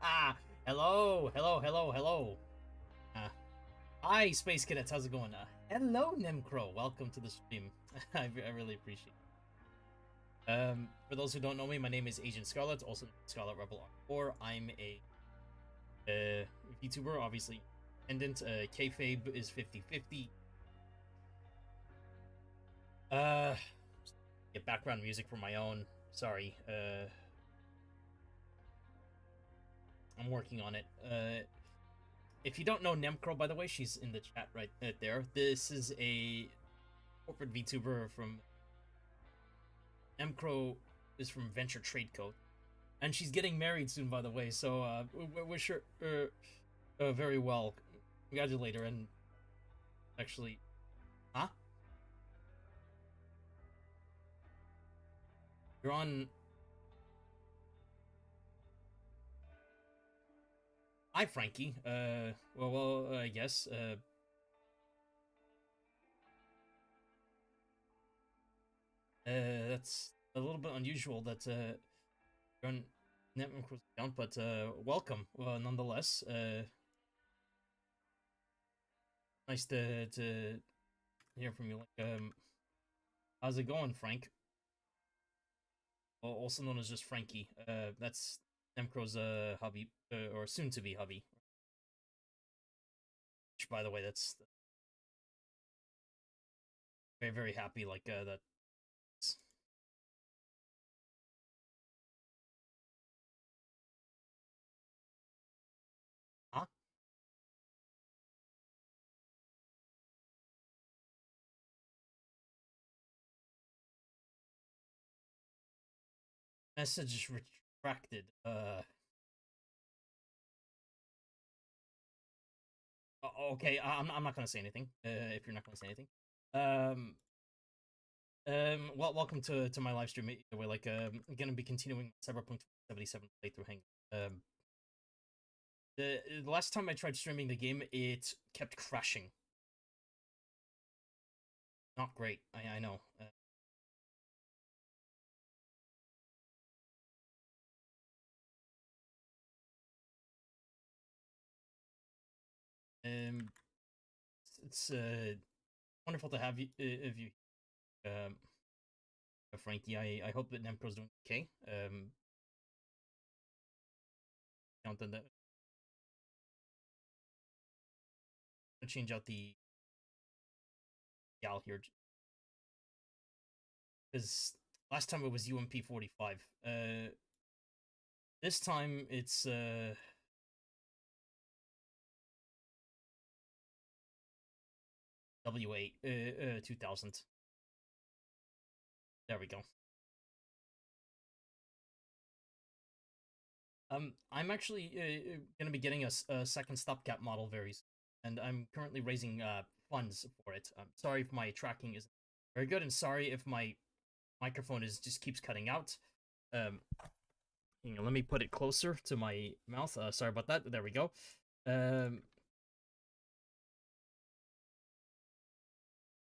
Hello, hello, hello, hello. Uh, Hi, Space Cadets. How's it going? Hello, Nimcro. Welcome to the stream. I really appreciate it. For those who don't know me, my name is Agent Scarlet, also Scarlet Rebel R4. I'm a VTuber, obviously. Independent. Kayfabe is 50/50. Get background music for my own. Sorry. I'm working on it. If you don't know Nemcro, by the way, she's in the chat right there. This is a corporate VTuber from Nemcro is from Venture Trade Code, and she's getting married soon, by the way. So wish her very well. Congratulate her, and actually, huh? You're on. Hi, Frankie. I guess. That's a little bit unusual that you're on Netmicro's account, but welcome, nonetheless. Nice to hear from you. Like, how's it going, Frank? Also known as just Frankie. That's Nemcro's hubby, or soon-to-be hubby. Which, by the way, that's very, very happy. Like that. Huh? Message is retracted. Okay. I'm not gonna say anything. If you're not gonna say anything. Well, welcome to my live stream. Either way, like, I'm gonna be continuing Cyberpunk 77 playthrough hang. The last time I tried streaming the game, it kept crashing. Not great. I know. It's wonderful to have you, um, Frankie. I hope that Nemco's doing okay. Count on that. Change out the gal here, because last time it was UMP45. This time it's W8 2000. There we go. I'm actually gonna be getting a second stopgap model very soon, and I'm currently raising funds for it. I'm sorry if my tracking isn't very good, and sorry if my microphone just keeps cutting out. Let me put it closer to my mouth. Sorry about that. There we go.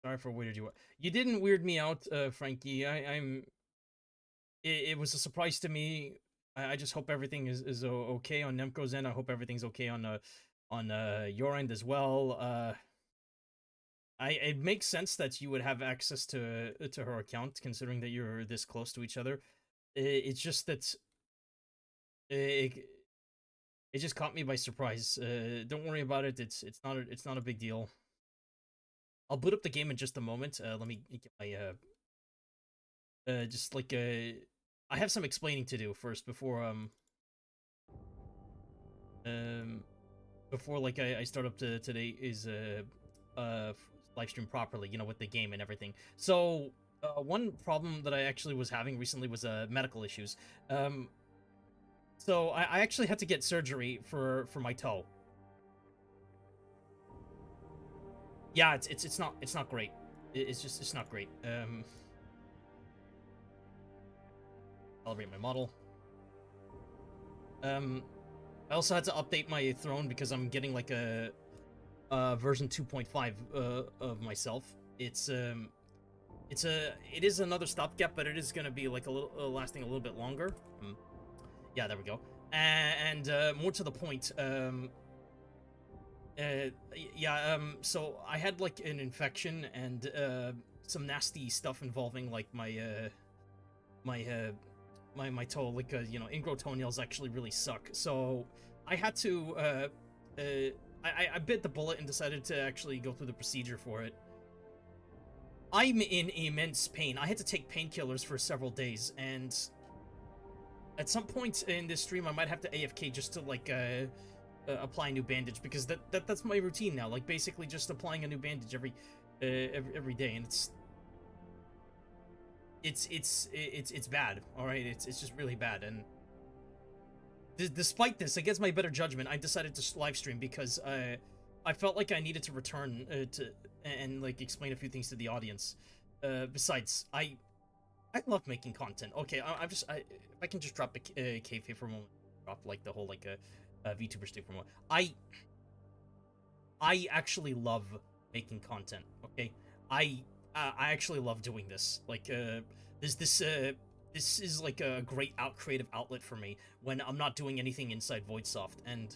Sorry for weirded you out. You didn't weird me out, Frankie. It was a surprise to me. I just hope everything is okay on Nemco's end. I hope everything's okay on your end as well. It makes sense that you would have access to her account, considering that you're this close to each other. It's just that it just caught me by surprise. Don't worry about it. It's not a big deal. I'll boot up the game in just a moment. Let me get my just like I have some explaining to do first before like I start up to today is live stream properly, with the game and everything. So one problem that I actually was having recently was medical issues. So I actually had to get surgery for my toe. Yeah, it's not great. It's not great. Calibrate my model. I also had to update my throne because I'm getting like a version 2.5 of myself. It is another stopgap, but it is gonna be like a little lasting a little bit longer. Yeah, there we go. And more to the point, so I had like an infection and some nasty stuff involving like my toe, like ingrown toenails actually really suck. So I had to I bit the bullet and decided to actually go through the procedure for it. I'm in immense pain. I had to take painkillers for several days, and at some point in this stream, I might have to AFK just to like apply a new bandage, because that's my routine now. Like basically just applying a new bandage every day, and it's bad. All right, it's just really bad. And despite this, against my better judgment, I decided to live stream because I felt like I needed to return to and like explain a few things to the audience. Besides, I love making content. Okay, if I can just drop a kayfabe for a moment, drop like the whole like VTuber stick for a moment. I actually love making content. Okay, I actually love doing this. Like this is like a great creative outlet for me when I'm not doing anything inside VOIDsoft. And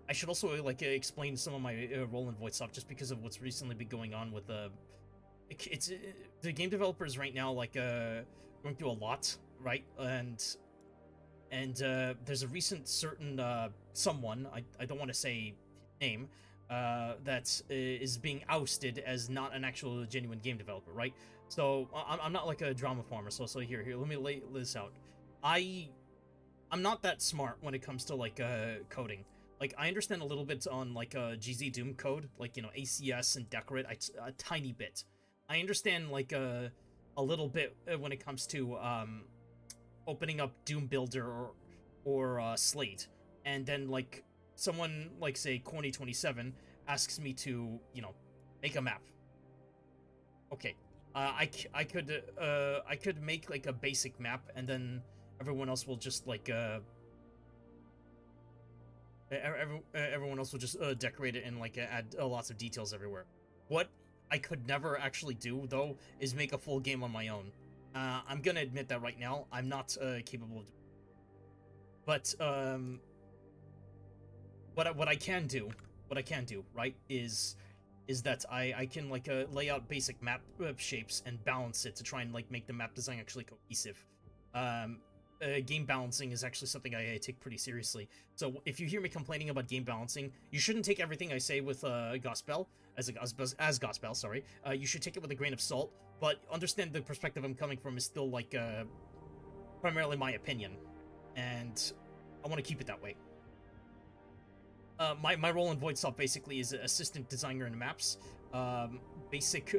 I should also like explain some of my role in VOIDsoft, just because of what's recently been going on with it's the game developers right now, like going through a lot, right? And there's a recent certain someone, I don't want to say his name, that is being ousted as not an actual genuine game developer, right? So I'm not like a drama farmer. So here let me lay this out. I'm not that smart when it comes to like coding. Like I understand a little bit on like GZ Doom code, like ACS and Decorate, a tiny bit. I understand like a little bit when it comes to opening up Doom Builder or Slate, and then like someone like say Corny27 asks me to make a map. Okay, I could make like a basic map, and then everyone else will just like everyone else will just decorate it and like add lots of details everywhere. What I could never actually do though is make a full game on my own. I'm gonna admit that right now I'm not capable of doing it. But what I can do, right, is that I can like lay out basic map shapes and balance it to try and like make the map design actually cohesive. Game balancing is actually something I take pretty seriously. So if you hear me complaining about game balancing, you shouldn't take everything I say with gospel as gospel. Sorry, you should take it with a grain of salt. But understand the perspective I'm coming from is still like primarily my opinion, and I want to keep it that way. My role in VOIDsoft basically is assistant designer in maps, basic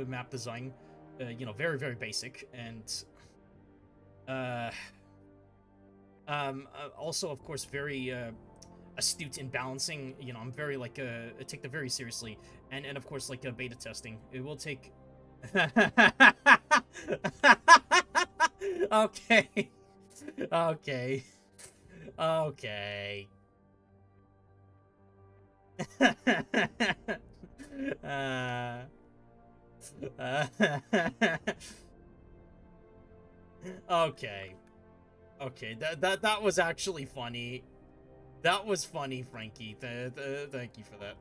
map design, very very basic, and also of course very astute in balancing. I'm very like I take that very seriously, and of course like beta testing. It will take. Okay. Okay. Okay. Okay. Okay. That was actually funny. That was funny, Frankie. Thank you for that.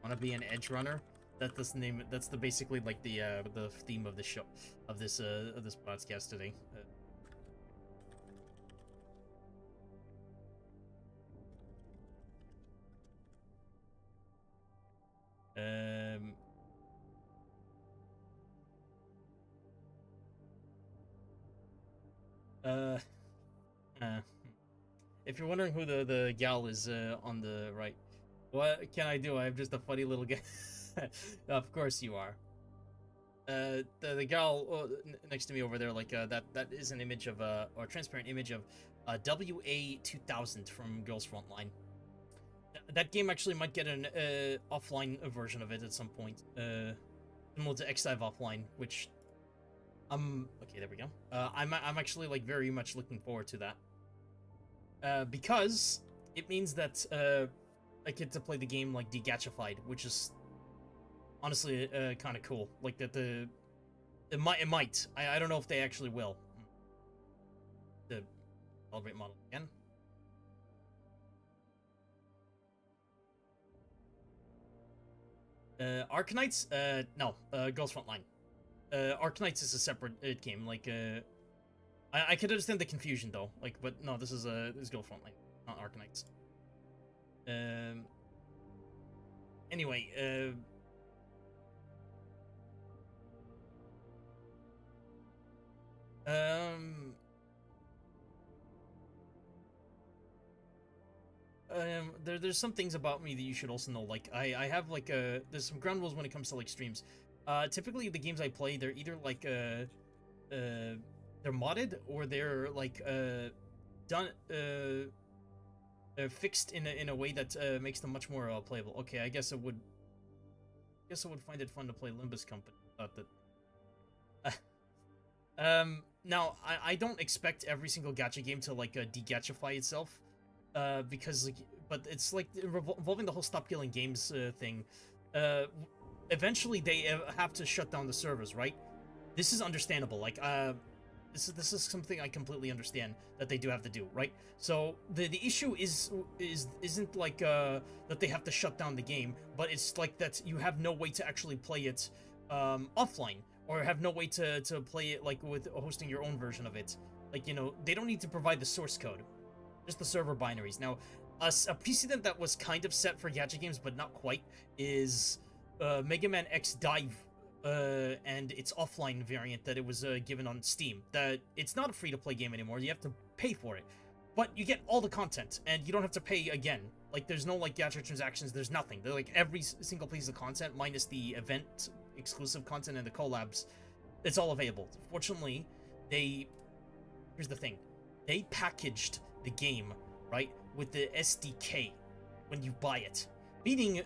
Want to be an edge runner? That's the name. That's the basically like the theme of the show, of this podcast today. If you're wondering who the gal is on the right, what can I do? I'm just a funny little guy. Of course you are. The gal next to me over there, like that is an image of or transparent image of WA2000 from Girls Frontline. That game actually might get an offline version of it at some point, similar to X-Dive Offline, which okay, there we go. I'm actually like very much looking forward to that, because it means that a kid to play the game like degachified, which is honestly kind of cool. Like that it might. I don't know if they actually will. The celebrate model again. Arknights? No. Girls Frontline. Arknights is a separate game. Like, I could understand the confusion though. Like, but no, this is Girls Frontline, not Arknights. Anyway, there's some things about me that you should also know. Like, I have like there's some ground rules when it comes to like streams. Typically the games I play, they're either like they're modded or they're like done fixed in a way that makes them much more playable. Okay, I guess I would find it fun to play Limbus Company. Thought that. Now I don't expect every single gacha game to like de-gachify itself, because like, but it's like involving the whole stop killing games thing. Eventually they have to shut down the servers, right? This is understandable. Like, this is something I completely understand that they do have to do, right? So the issue isn't like that they have to shut down the game, but it's like that you have no way to actually play it offline, or have no way to play it like with hosting your own version of it. Like, you know, they don't need to provide the source code, just the server binaries. Now, a precedent that was kind of set for gacha games, but not quite, is Mega Man X Dive, and its offline variant that it was given on Steam. That it's not a free-to-play game anymore. You have to pay for it, but you get all the content, and you don't have to pay again. Like, there's no like gacha transactions. There's nothing. They're like every single piece of content, minus the event exclusive content and the collabs. It's all available. Fortunately, here's the thing. They packaged the game, right, with the SDK when you buy it, meaning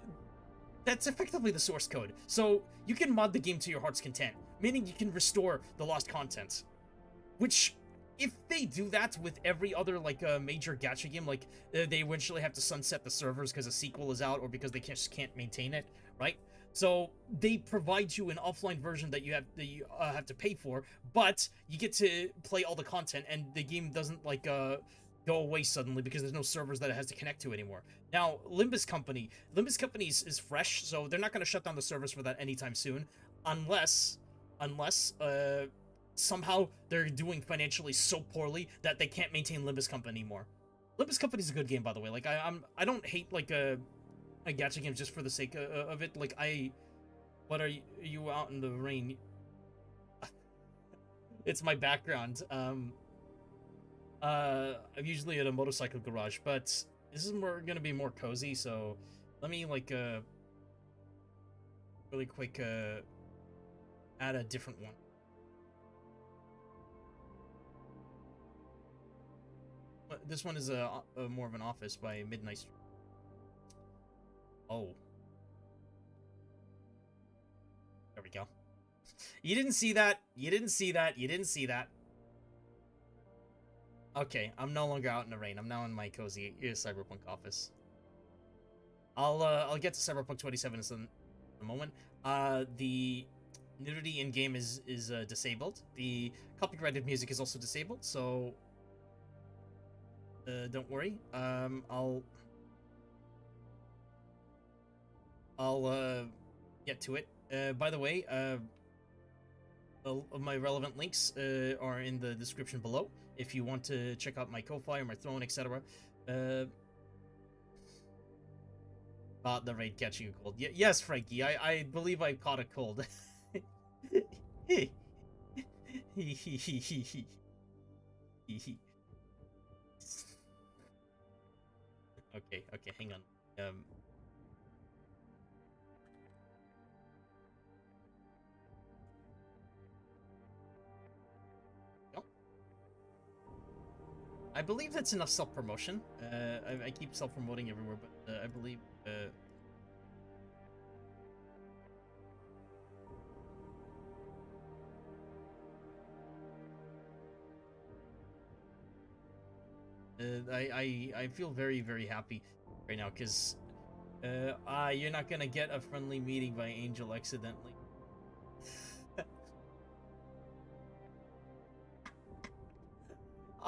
that's effectively the source code. So you can mod the game to your heart's content, meaning you can restore the lost content. Which, if they do that with every other like major gacha game, like they eventually have to sunset the servers because a sequel is out, or because they just can't maintain it, right? So they provide you an offline version that you have to pay for, but you get to play all the content, and the game doesn't like go away suddenly because there's no servers that it has to connect to anymore. Now, Limbus Company is fresh, so they're not going to shut down the servers for that anytime soon, unless somehow they're doing financially so poorly that they can't maintain Limbus Company anymore. Limbus Company is a good game, by the way. Like, I don't hate like a gacha game just for the sake of it. Like, what are you out in the rain? It's my background. I'm usually at a motorcycle garage, but this is gonna be more cozy, so let me like really quick add a different one. This one is a more of an office by Midnight Street. Oh, there we go. You didn't see that. You didn't see that. You didn't see that. Okay, I'm no longer out in the rain. I'm now in my cozy Cyberpunk office. I'll get to Cyberpunk 27 in a moment. The nudity in game is disabled. The copyrighted music is also disabled, so don't worry. I'll get to it. By the way, my relevant links are in the description below if you want to check out my Ko-Fi or my Throne, etc. About the raid catching a cold. Yes, Frankie, I believe I caught a cold. Okay, hang on. I believe that's enough self-promotion. I keep self-promoting everywhere, but I believe I feel very, very happy right now, because You're not gonna get a friendly meeting by Angel accidentally.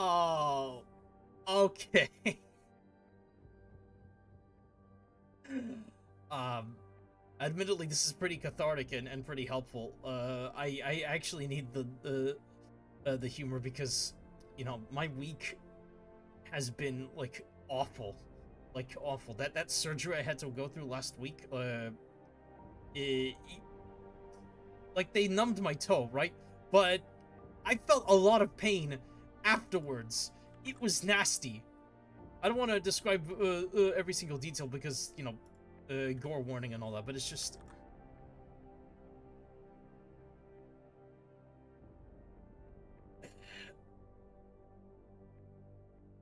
Oh, okay. um, Admittedly, this is pretty cathartic and pretty helpful. I actually need the humor because, you know, my week has been like awful, like awful. That surgery I had to go through last week, it, like they numbed my toe, right? But I felt a lot of pain afterwards. It was nasty. I don't want to describe every single detail because, you know, gore warning and all that, but it's just...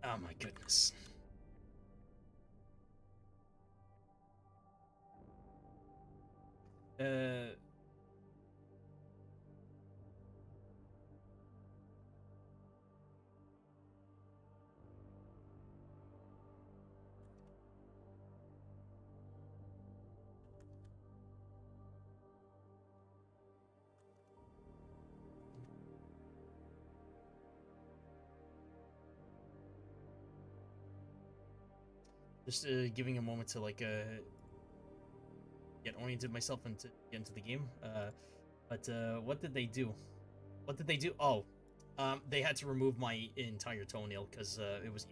Oh my goodness. Just giving a moment to like get oriented myself and to get into the game. But what did they do? What did they do? Oh, they had to remove my entire toenail because it was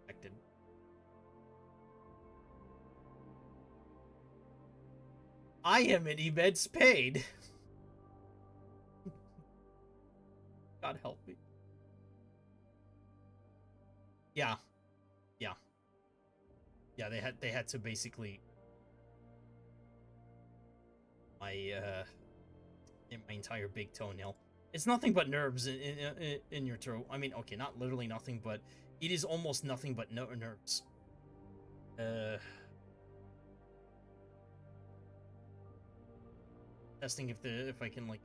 infected. I am in immense pain. God help me. Yeah, yeah, yeah. They had to basically my in my entire big toenail. It's nothing but nerves in your toe. I mean, okay, not literally nothing, but it is almost nothing but nerves. Testing if I can like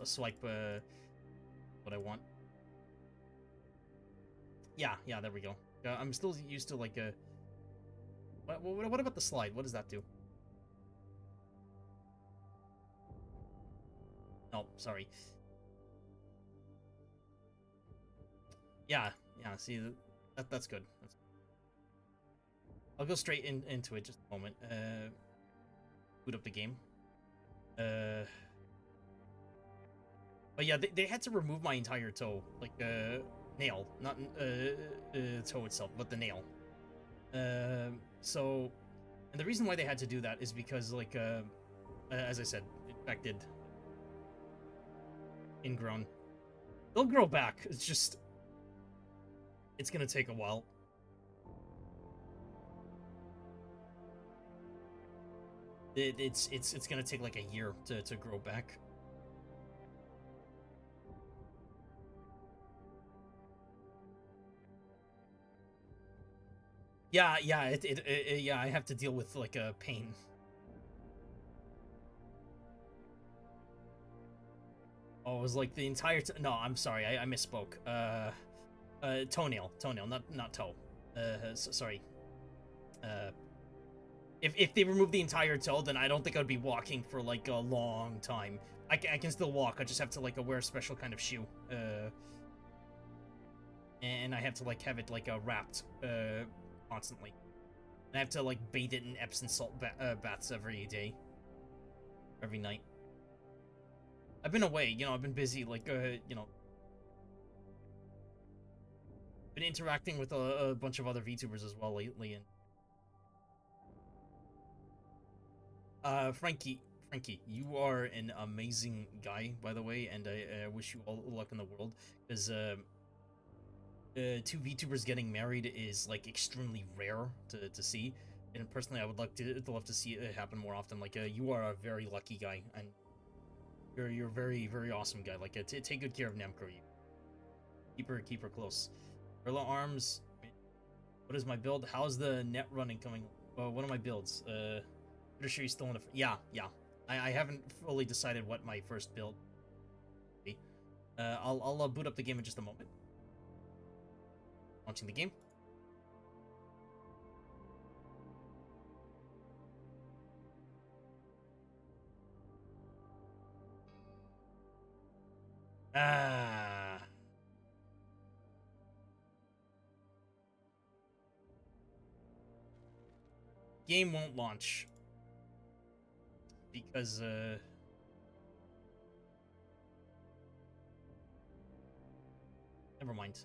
swipe what I want. Yeah, there we go. I'm still used to like a... What about the slide? What does that do? Oh, sorry. Yeah, see, that's good. I'll go straight into it just a moment. Boot up the game. But yeah, they had to remove my entire toe. Like, nail. Not toe itself, but the nail. So... And the reason why they had to do that is because, like, as I said, infected, ingrown. They'll grow back. It's just... It's gonna take a while. It's gonna take like a year to grow back. Yeah, yeah, I have to deal with like a pain. Oh, it was like the entire no, I'm sorry, I misspoke. Toenail, not toe. Sorry. If they remove the entire toe, then I don't think I'd be walking for like a long time. I can still walk. I just have to like wear a special kind of shoe. And I have to like have it like wrapped constantly. And I have to like bathe it in Epsom salt baths every day, every night. I've been away, you know. I've been busy, like you know. Been interacting with a bunch of other VTubers as well lately, and Frankie, you are an amazing guy, by the way, and I wish you all the luck in the world, because two VTubers getting married is like extremely rare to see, and personally, I would love to see it happen more often. Like, you are a very lucky guy, and you're a very awesome guy. Like, take good care of Nemco. Keep her close. Gorilla arms. What is my build? How's the net running coming? What are my builds? Pretty sure he's still in the... Yeah. I haven't fully decided what my first build will be. I'll boot up the game in just a moment. Launching the game. Ah. Game won't launch. Because, never mind.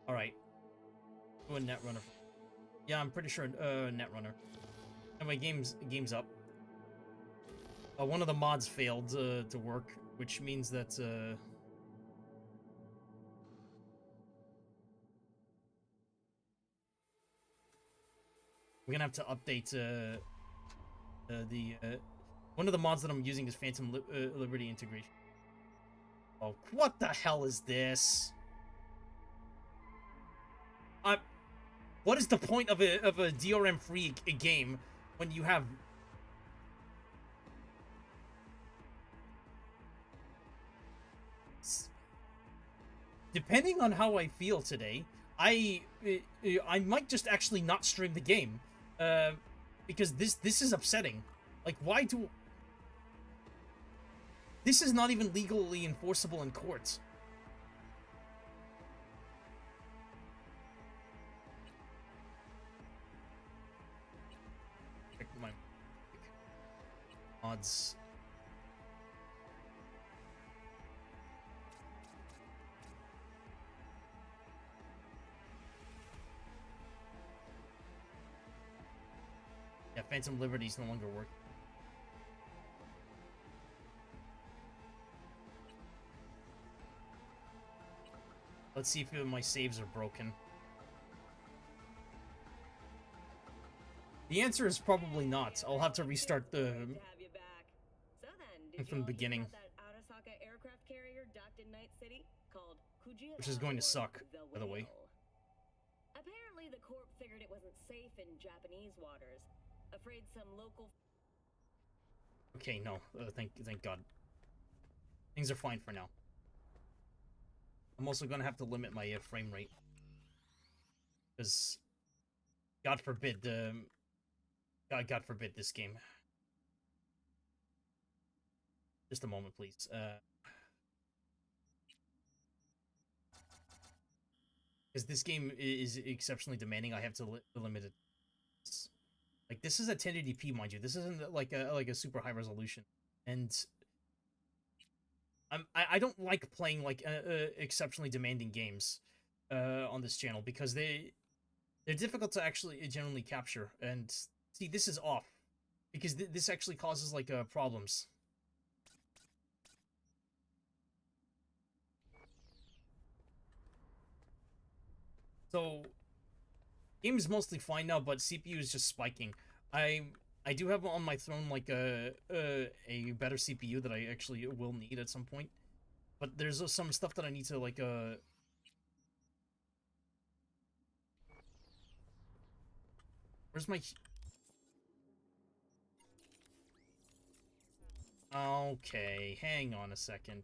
Alright. Do a Netrunner. Yeah, I'm pretty sure, Netrunner. Anyway, game's up. One of the mods failed, to work, which means that, we're gonna have to update, one of the mods that I'm using is Phantom Liberty integration. Oh, what the hell is this? What is the point of a DRM-free game when you have... Depending on how I feel today, I might just actually not stream the game, because this is upsetting. Like, why do... This is not even legally enforceable in court. Check my mods. Yeah, Phantom Liberty's no longer working. Let's see if my saves are broken. The answer is probably not. I'll have to restart the... from the beginning. Which is going to suck, by the way. Apparently the Corp figured it wasn't safe in Japanese waters. Afraid some local... Okay, no. Thank God. Things are fine for now. I'm also gonna have to limit my frame rate. Because... God forbid, God forbid this game. Just a moment, please. Because this game is exceptionally demanding, I have to limit it. Like, this is a 1080p, mind you. This isn't like a super high resolution. And I don't like playing like exceptionally demanding games on this channel because they're difficult to actually generally capture. And see, this is off because this actually causes like problems. So, game is mostly fine now, but CPU is just spiking. I do have on my throne like a better CPU that I actually will need at some point, but there's some stuff that I need to like Where's my... Okay, hang on a second.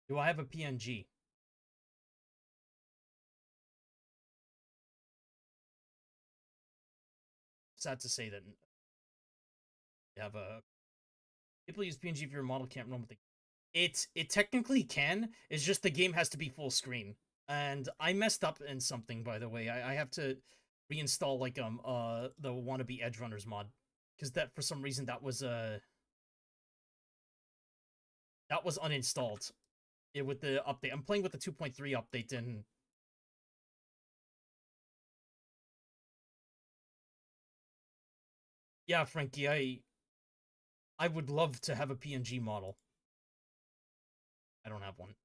Do I have a PNG? Sad to say that you have a... People use PNG if your model can't run with the... It technically can, it's just the game has to be full screen. And I messed up in something, by the way. I have to reinstall, like, the wannabe Edge Runners mod. Because that, for some reason, that was uninstalled. With the update. I'm playing with the 2.3 update, and... Yeah, Frankie, I would love to have a PNG model. I don't have one.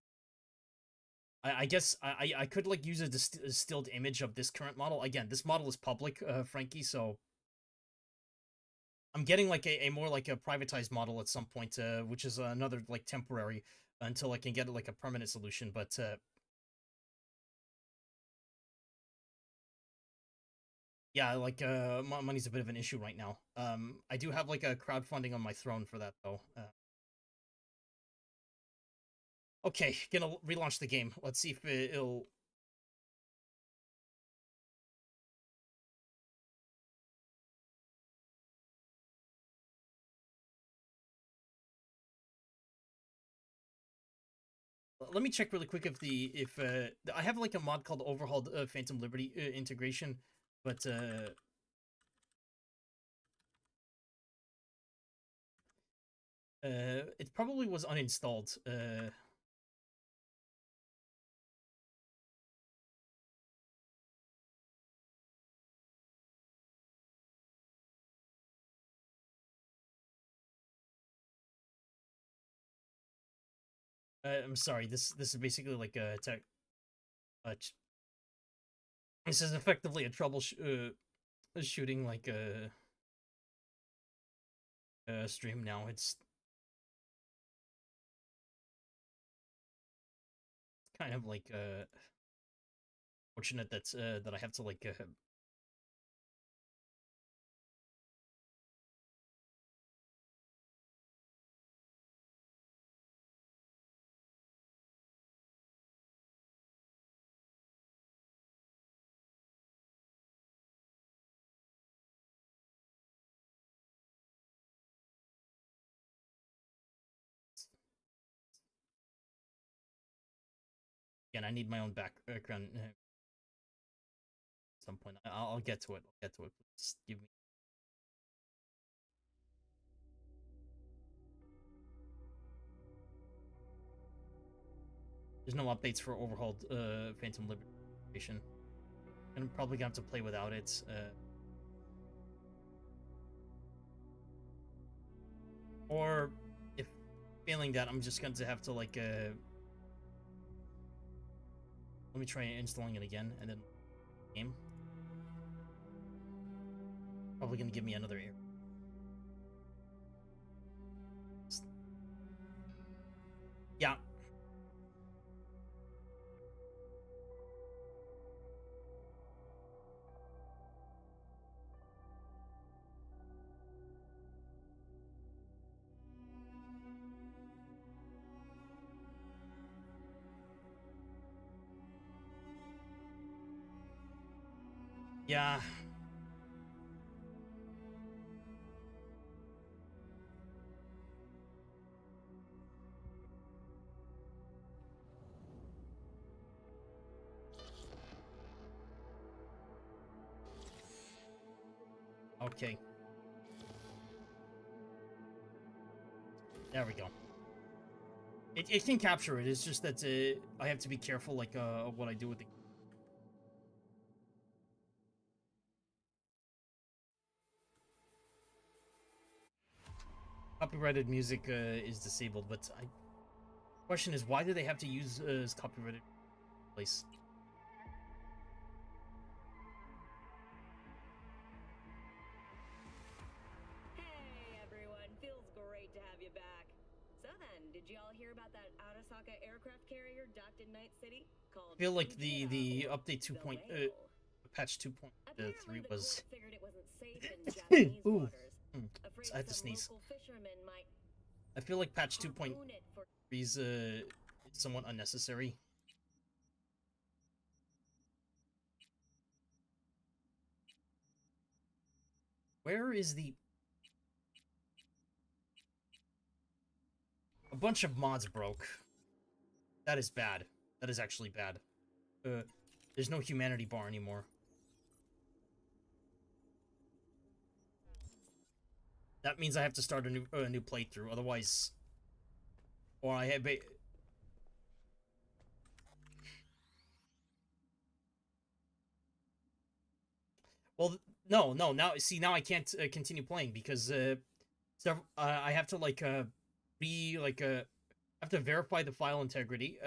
I guess I could, like, use a distilled image of this current model. Again, this model is public, Frankie, so... I'm getting, like, a more, like, a privatized model at some point, which is another, like, temporary. until I can get like a permanent solution. But yeah, like money's a bit of an issue right now. I do have like a crowdfunding on my throne for that though. Okay, gonna relaunch the game. Let's see if it'll. Let me check really quick if I have like a mod called Overhauled Phantom Liberty integration, but it probably was uninstalled. I'm sorry. This is basically like a tech. This is effectively a shooting like a stream now. It's kind of like fortunate that I have to like again. I need my own background at some point. I'll get to it. I'll get to it. Just give me. There's no updates for overhauled Phantom Liberation. I'm probably gonna have to play without it. Or if failing that, I'm just going to have to like let me try installing it again and then game. Probably gonna give me another error. Yeah. Yeah. Okay. There we go. It can capture it. It's just that I have to be careful, like, of what I do with the. Copyrighted music is disabled, but question is, why do they have to use copyrighted place? Hey everyone, feels great to have you back. So then, did you all hear about that Arasaka aircraft carrier docked in Night City? Called I feel like Vtuber the or update the Whale? patch 2.3 Apparently, the was. court figured it wasn't safe in Japanese Ooh. waters. Afraid I have to some sneeze. local fishermen might I feel like patch 2.3 harpoon it for. is somewhat unnecessary. Where is the... A bunch of mods broke. That is bad. That is actually bad. There's no humanity bar anymore. That means I have to start a new playthrough. Otherwise, or I have. Well, no. Now, see, now I can't continue playing because I have to like I have to verify the file integrity,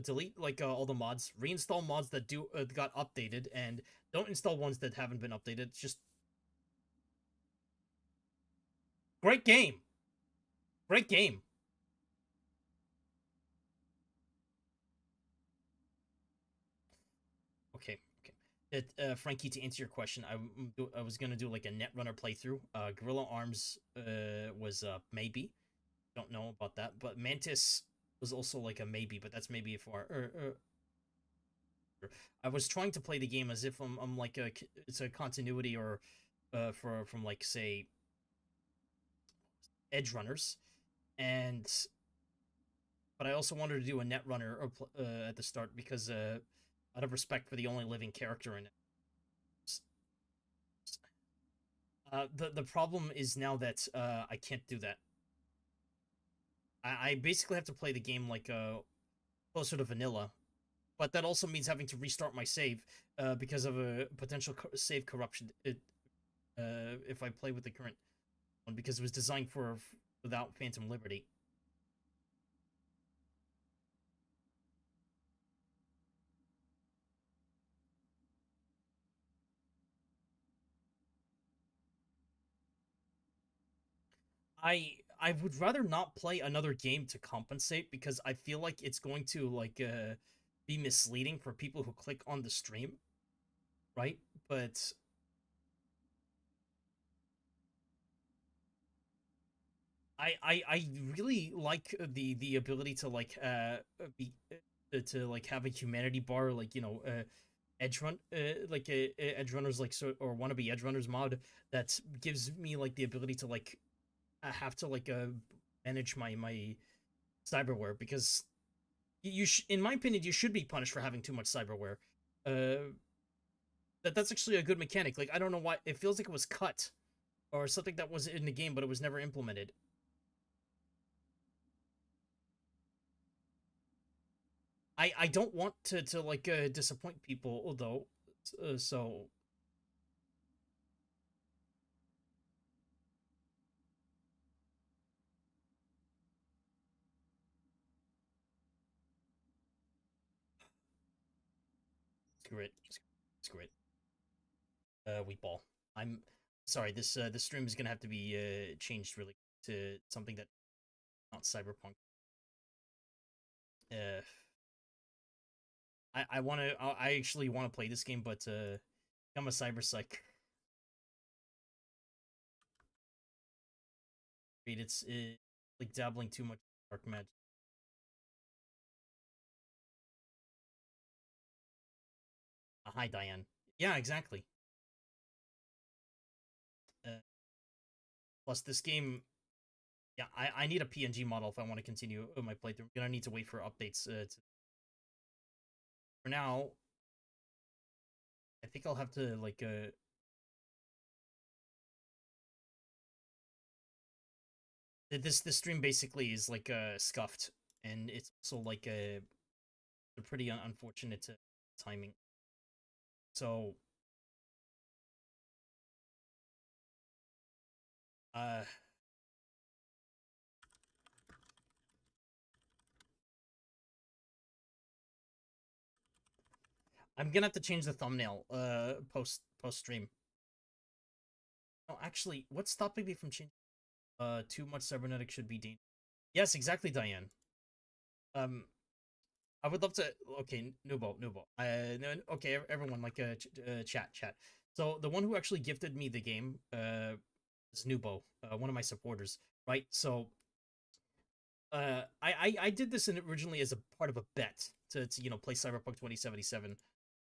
delete like all the mods, reinstall mods that got updated, and don't install ones that haven't been updated. It's just great game. Great game. Frankie, to answer your question, I was gonna do like a Netrunner playthrough. Gorilla Arms was maybe, don't know about that, but Mantis was also like a maybe, but that's maybe for I was trying to play the game as if I'm like it's a continuity or from like say Edge Runners, and but I also wanted to do a Netrunner at the start because out of respect for the only living character in it. The problem is now that I can't do that. I basically have to play the game like closer to vanilla, but that also means having to restart my save because of a potential save corruption. If I play with the current one, because it was designed for without Phantom Liberty. I would rather not play another game to compensate because I feel like it's going to like be misleading for people who click on the stream, right? But I really like the ability to like be to like have a humanity bar, like edge run like edge runners like so or wannabe edge runners mod that gives me like the ability to like have to like manage my cyberware, because in my opinion you should be punished for having too much cyberware. uh that's actually a good mechanic. Like, I don't know why it feels like it was cut or something that was in the game but it was never implemented. I don't want to like disappoint people though, so screw it, screw it. Wheat ball. I'm sorry. This stream is gonna have to be changed really to something that not cyberpunk. Uh, I want to. I actually want to play this game, but I'm a cyber psych. It's like dabbling too much in dark magic. Hi, Diane. Yeah, exactly. Uh, Plus, this game. Yeah, I need a PNG model if I want to continue my playthrough. I'm gonna need to wait for updates. For now, I think I'll have to like this stream basically is like scuffed, and it's also like a pretty unfortunate timing. So uh I'm gonna have to change the thumbnail post stream. No, actually, what's stopping me from changing? Too much cybernetics should be dangerous. Yes, exactly, Diane. Um, I would love to. Okay, Nubo. No, okay, everyone, like, chat. So the one who actually gifted me the game, is Nubo, one of my supporters, right? So, I did this originally as a part of a bet to play Cyberpunk 2077.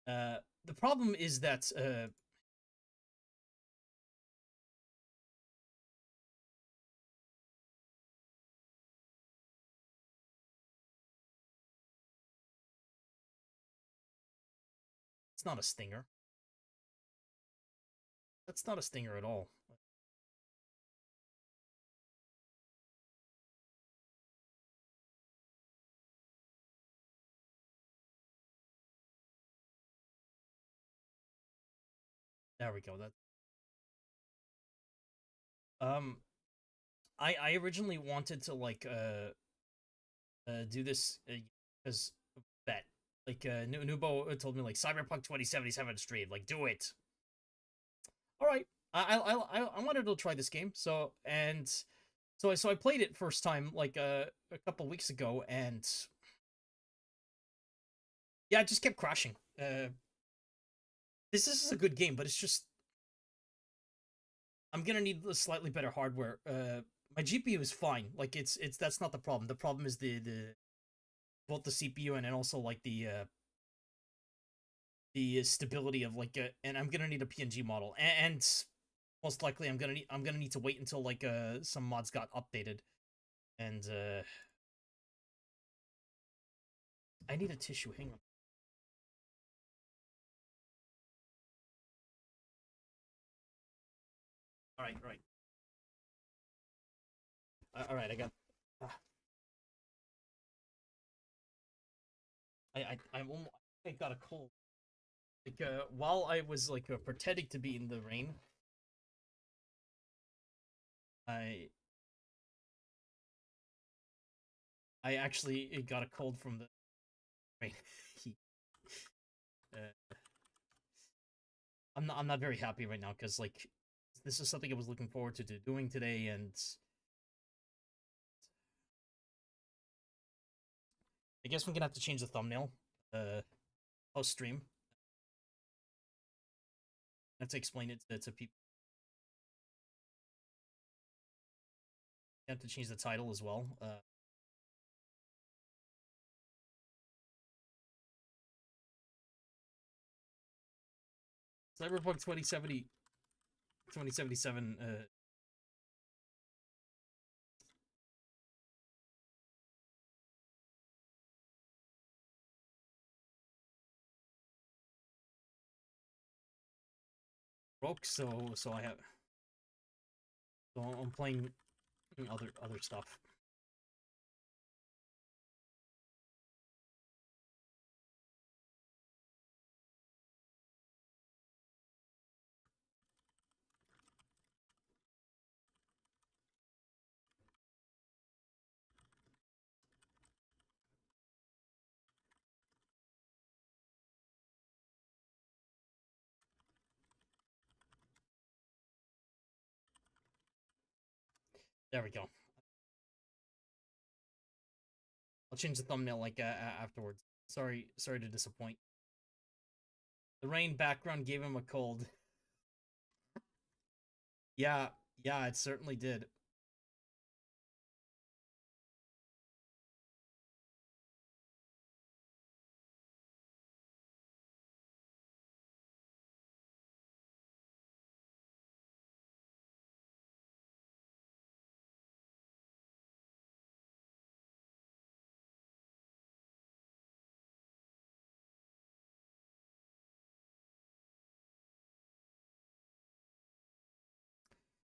The problem is that it's not a stinger. That's not a stinger at all. There we go. That um, I originally wanted to like do this because bet like Nubo told me like Cyberpunk 2077 stream, like, do it. All right, I wanted to try this game, so I played it first time like a couple weeks ago, and yeah, it just kept crashing. this is a good game, but it's just I'm gonna need a slightly better hardware. My GPU is fine. Like it's that's not the problem. The problem is the both the CPU and also like the stability of like and I'm gonna need a PNG model and most likely I'm gonna need to wait until like some mods got updated and I need a tissue. Hang on. All right, all right, all right. I got. Uh, I got a cold. Like while I was like pretending to be in the rain, I I actually got a cold from the rain. uh, I'm not very happy right now because like this is something I was looking forward to doing today, and I guess we're gonna have to change the thumbnail. Post stream. I have to explain it to people. I have to change the title as well. Cyberpunk 2077. Broke, so I have. So I'm playing other stuff. There we go. I'll change the thumbnail like afterwards. Sorry to disappoint. The rain background gave him a cold. Yeah, yeah, it certainly did.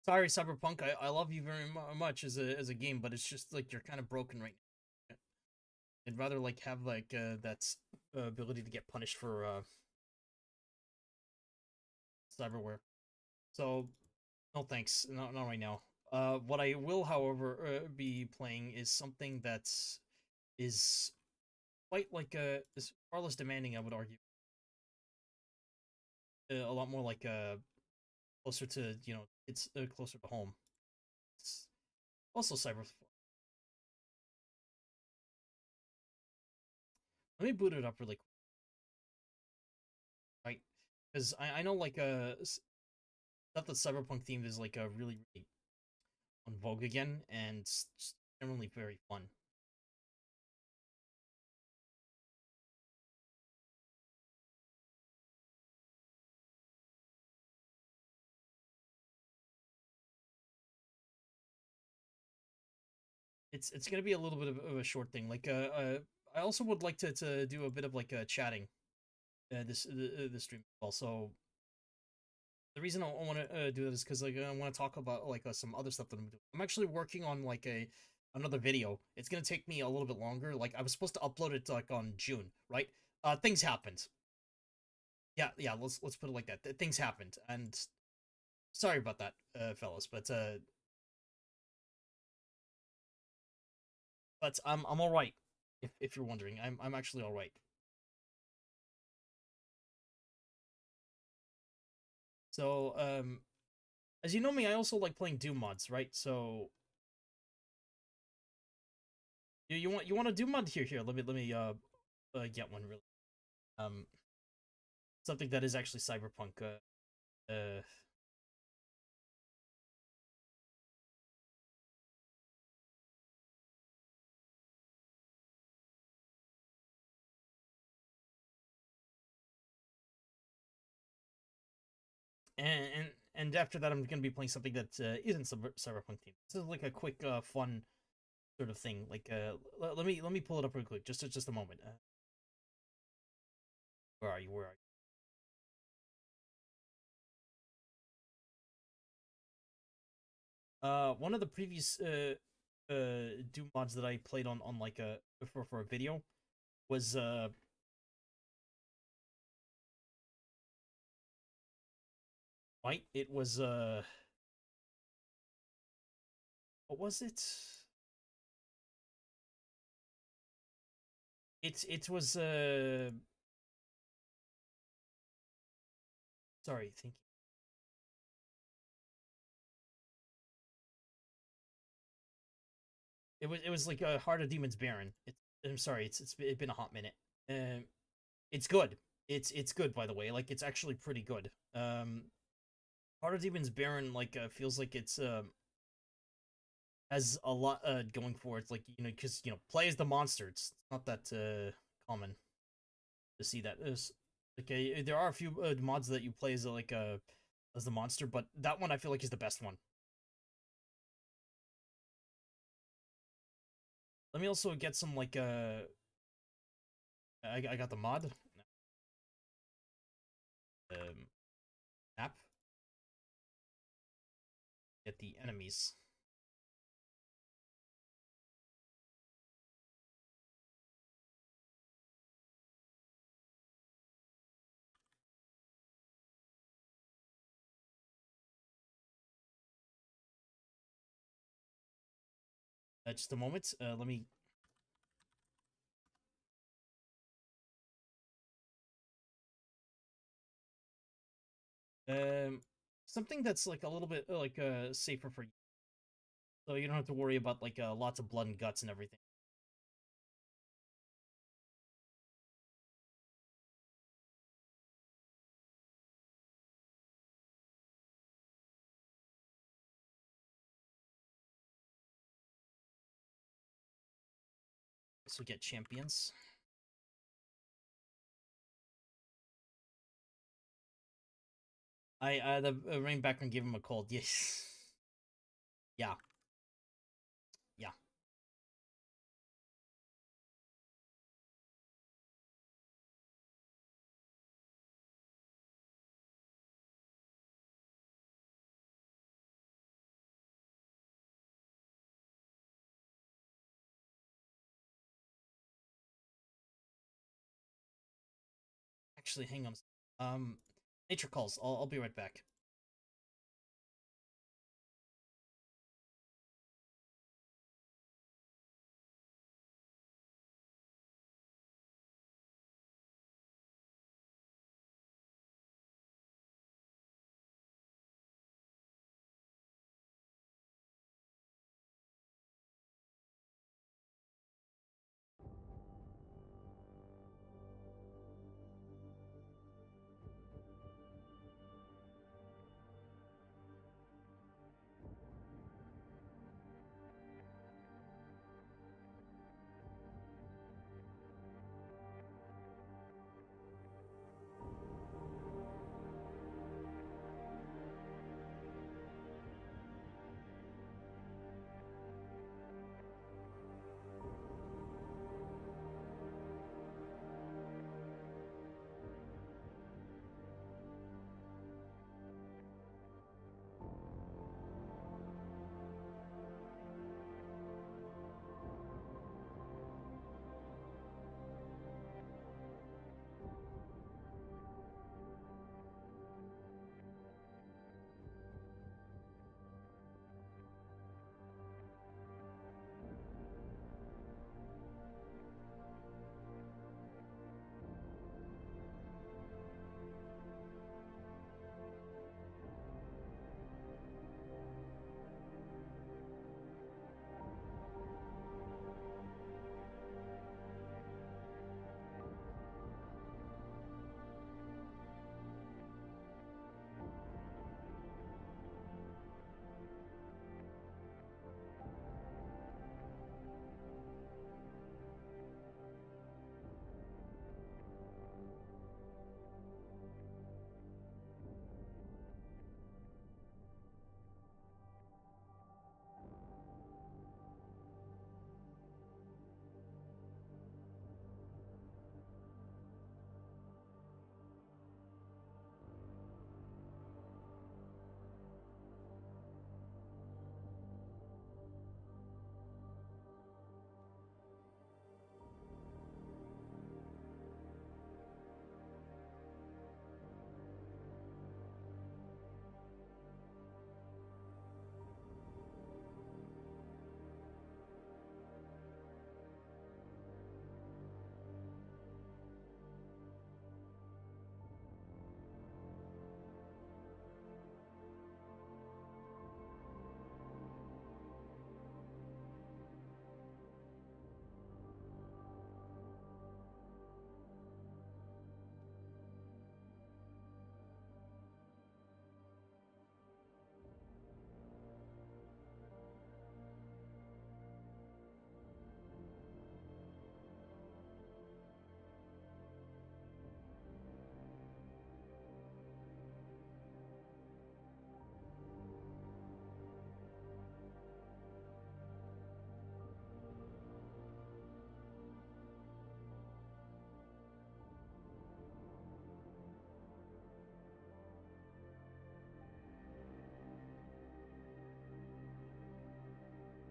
Sorry, Cyberpunk. I love you very much as a game, but it's just like you're kind of broken right now. I'd rather like have like that ability to get punished for cyberware. So no thanks, not right now. What I will, however, be playing is something that is quite like is far less demanding. I would argue, a lot more like closer to it's closer to home. It's also cyber. Let me boot it up really quick, right? Because I know like stuff that cyberpunk themed is like a really on vogue again, and it's generally very fun. It's gonna be a little bit of a short thing. Like I also would like to do a bit of like chatting this stream. Also, the reason I want to do that is because like I want to talk about like some other stuff that I'm doing. I'm actually working on like another video. It's gonna take me a little bit longer. Like I was supposed to upload it like on June, right? Things happened. Yeah. Let's put it like that. Things happened, and sorry about that, fellas. But I'm all right. If you're wondering, I'm actually all right. So as you know me, I also like playing Doom mods, right? So you want a Doom mod? Here, let me get one really. Um something that is actually cyberpunk. Uh, and after that, I'm gonna be playing something that isn't cyberpunk themed. This is like a quick, fun sort of thing. Like, let me pull it up real quick. Just a moment. Where are you? Where are you? One of the previous Doom mods that I played on like a for a video was White. It was what was it? It was sorry, thank you. It was like a Heart of Demons Baron. I'm sorry, it's been a hot minute. Um, it's good. It's good, by the way. Like, it's actually pretty good. Heart of Demons Baron like feels like it's has a lot going for it. Like, because play as the monster. It's not that common to see that. Is like there are a few mods that you play as like as the monster, but that one I feel like is the best one. Let me also get some like I got the mod map. Get the enemies. Just a moment. Let me. Um, Something that's like a little bit like safer for you, so you don't have to worry about like lots of blood and guts and everything. So get champions. The rain background gave him a cold. Yes. Yeah. Yeah. Actually, hang on. Nature calls. I'll be right back.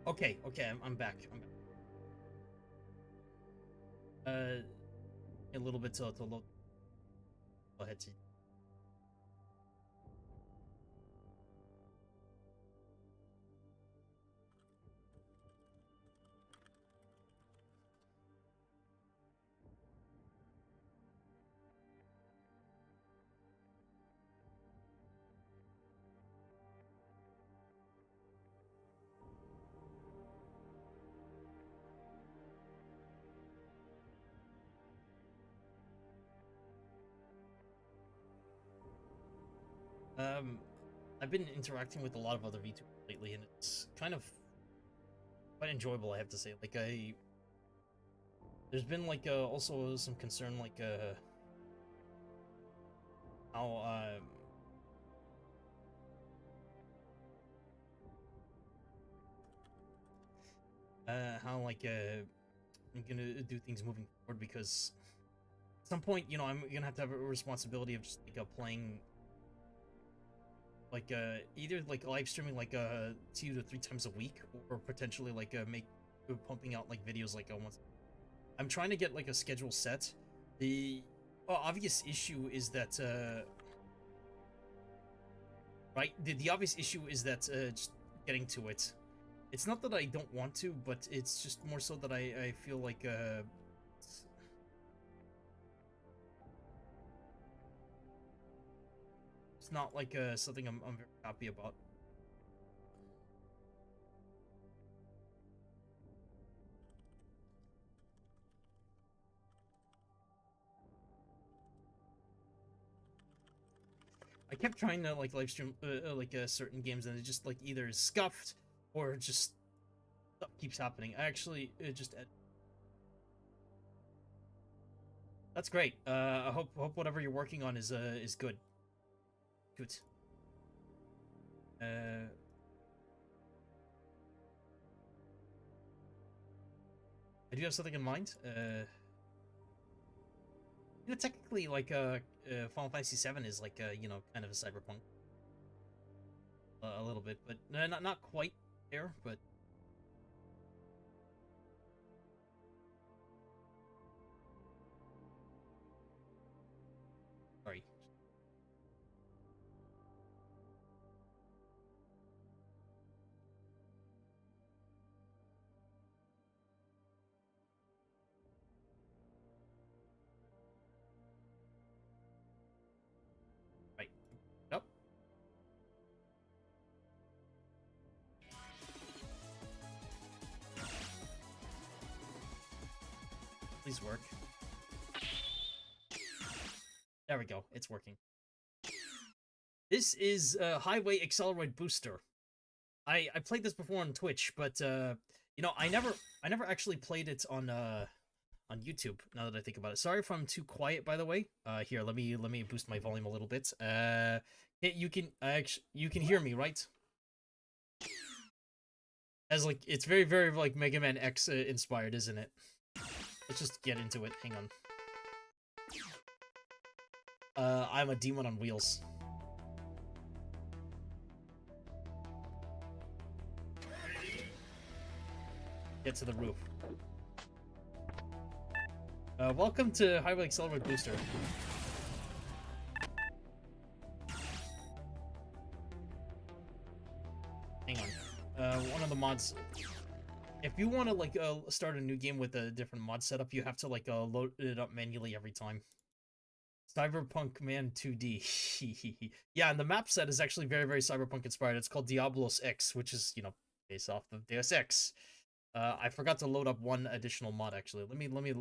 Okay, I'm back. A little bit to load. Go ahead. I've been interacting with a lot of other VTubers lately, and it's kind of quite enjoyable, I have to say. Like, there's been like also some concern, like how like I'm gonna do things moving forward, because at some point, you know, I'm gonna have to have a responsibility of just like playing. Like either like live streaming like 2 to 3 times a week, or potentially like pumping out like videos like once. I'm trying to get like a schedule set. The obvious issue is that right, the obvious issue is that just getting to it. It's not that I don't want to, but it's just more so that I feel like it's not like something I'm very happy about. I kept trying to like live stream like certain games, and it just like either is scuffed or just stuff keeps happening. I actually just that's great. I hope whatever you're working on is good. Good. I do have something in mind. You know, technically, like Final Fantasy VII is like you know, kind of a cyberpunk, a little bit, but not quite there. But sorry. Right. Nope. Please work. There we go. It's working. This is Highway Accelerate Booster. I played this before on Twitch, but you know, I never actually played it on YouTube. Now that I think about it, sorry if I'm too quiet. By the way, here, let me boost my volume a little bit. You can you can hear me, right? As like it's very like Mega Man X inspired, isn't it? Let's just get into it. Hang on. I'm a demon on wheels. Get to the roof. Welcome to Highway Accelerate Booster. Hang on. One of the mods. If you want to like start a new game with a different mod setup, you have to like load it up manually every time. Cyberpunk Man 2D. Yeah, and the map set is actually very cyberpunk inspired. It's called Diablos X, which is, you know, based off of Deus Ex. I forgot to load up one additional mod actually. Let me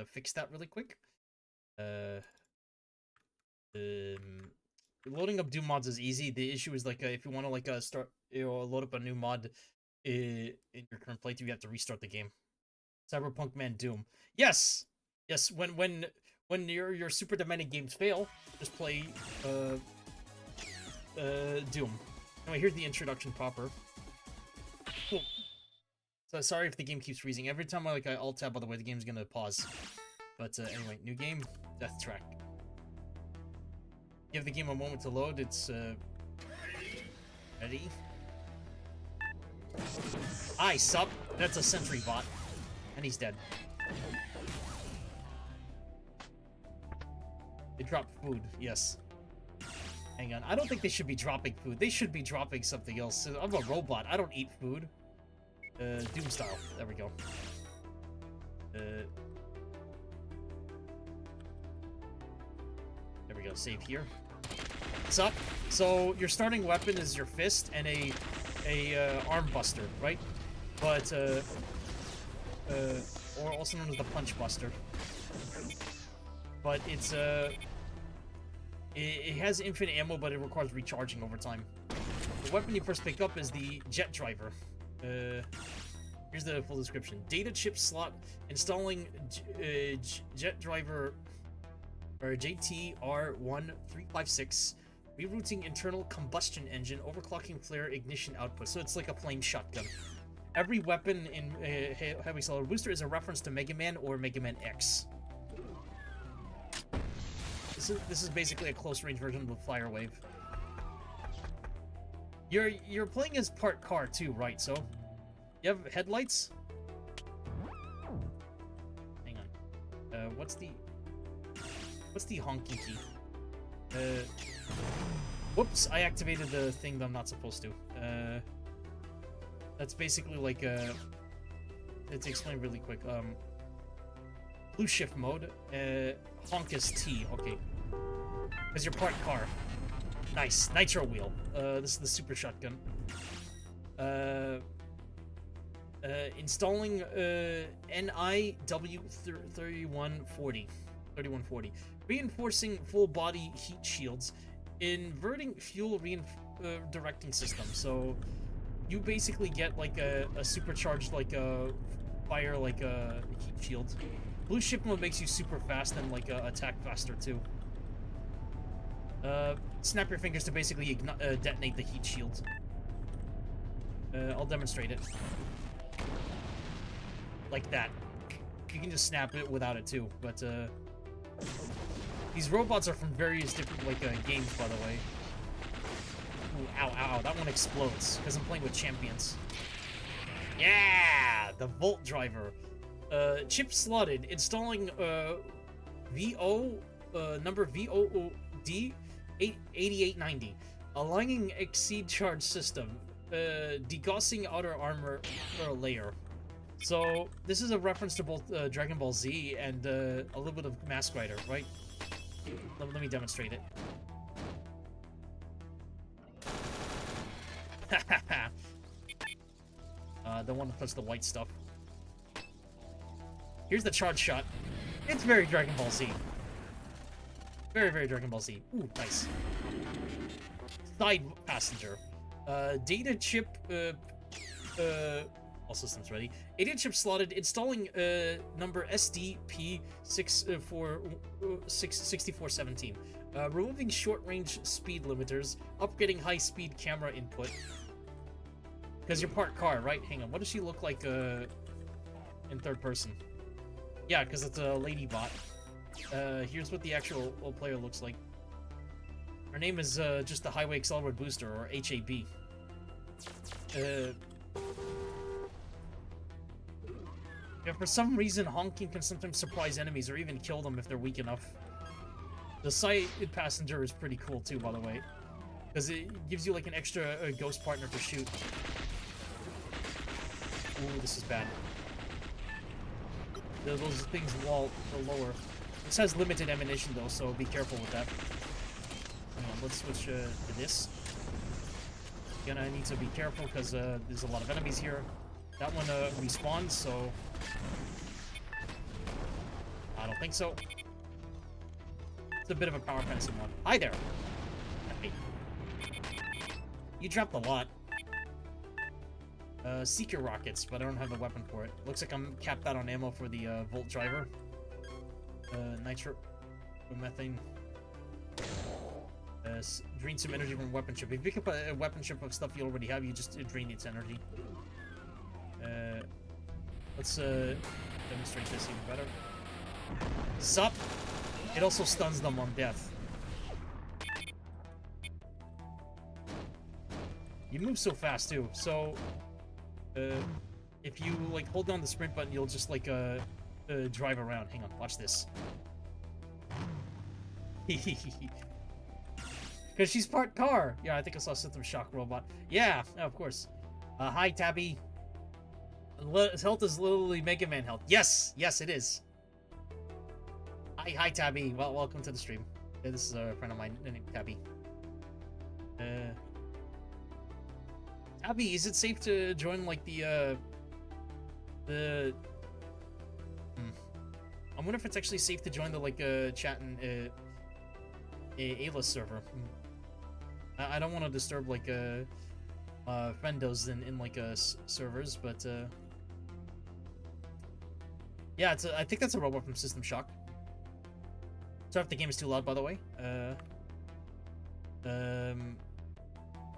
fix that really quick. Loading up Doom mods is easy. The issue is like if you want to like start, you know, load up a new mod in your current playthrough, you have to restart the game. Cyberpunk Man Doom. Yes, yes. When your super demanding games fail, just play Doom. Anyway, here's the introduction popper. Cool. So sorry if the game keeps freezing. Every time I alt tab, by the way, the game's gonna pause. But anyway, new game, Death Track. Give the game a moment to load. It's ready. Aye, sup. That's a sentry bot. And he's dead. They dropped food, yes. Hang on, I don't think they should be dropping food. They should be dropping something else. I'm a robot. I don't eat food. Doom style. There we go. There we go. Save here. What's up? So your starting weapon is your fist and a arm buster, right? But or also known as the punch buster. But it's it has infinite ammo, but it requires recharging over time. The weapon you first pick up is the jet driver. Here's the full description. Data chip slot installing jet driver or JTR1356. Rerouting internal combustion engine, overclocking flare ignition output. So it's like a flame shotgun. Every weapon in Heavy Solid Booster is a reference to Mega Man or Mega Man X. This is basically a close-range version of the Flyer Wave. You're playing as part car too, right? So you have headlights. Hang on. What's the honky key? Whoops! I activated the thing that I'm not supposed to. That's basically like to explain really quick. Blue shift mode. Honk is T. Okay. Because you're part car. Nice. Nitro wheel. This is the super shotgun. Installing NIW3140. Reinforcing full body heat shields. Inverting fuel redirecting system. So you basically get like a supercharged like a fire like a heat shield. Blue ship mode makes you super fast and like attack faster too. Snap your fingers to basically detonate the heat shield. I'll demonstrate it. Like that. You can just snap it without it too, but these robots are from various different like games, by the way. Ooh, ow, ow, that one explodes because I'm playing with champions. Yeah, the Volt driver. Chip slotted. Installing number VOOD 8890. Aligning exceed charge system. Degaussing outer armor layer. So this is a reference to both Dragon Ball Z and a little bit of Mask Rider, right? Let me demonstrate it. Don't want to touch the white stuff. Here's the charge shot. It's very Dragon Ball Z. Very, very Dragon Ball Z. Ooh, nice. Side passenger. Data chip, all systems ready. Data chip slotted. Installing number SDP6417. Removing short-range speed limiters. Upgrading high-speed camera input. Because you're part car, right? Hang on. What does she look like in third person? Yeah, because it's a lady bot. Here's what the actual player looks like. Her name is just the Highway Accelerated Booster, or HAB. Yeah, for some reason, honking can sometimes surprise enemies or even kill them if they're weak enough. The side passenger is pretty cool too, by the way, because it gives you like an extra ghost partner to shoot. Ooh, this is bad. Those things wall are lower. This has limited ammunition though, so be careful with that. Hang on, let's switch to this. Gonna need to be careful because there's a lot of enemies here. That one respawns, so I don't think so. It's a bit of a power fencing one. Hi there. Hey. You dropped a lot. Seeker rockets, but I don't have the weapon for it. Looks like I'm capped out on ammo for the Volt driver. Nitro, methane. Drain some energy from weapon chip. If you pick up a weapon chip of stuff you already have, you just drain its energy. Let's demonstrate this even better. Sup! It also stuns them on death. You move so fast too. So if you like hold down the sprint button, you'll just like drive around. Hang on, watch this. Because she's part car. Yeah, I think I saw System Shock Robot. Yeah, of course. Hi, Tabby. His health is literally Mega Man health. Yes, yes, it is. Hi, Tabby. Well, welcome to the stream. Yeah, this is a friend of mine named Tabby. Tabby, is it safe to join like the I wonder if it's actually safe to join the like chat and Ayla server. I don't want to disturb like friendos in like servers, but yeah, I think that's a robot from System Shock. Sorry if the game is too loud, by the way.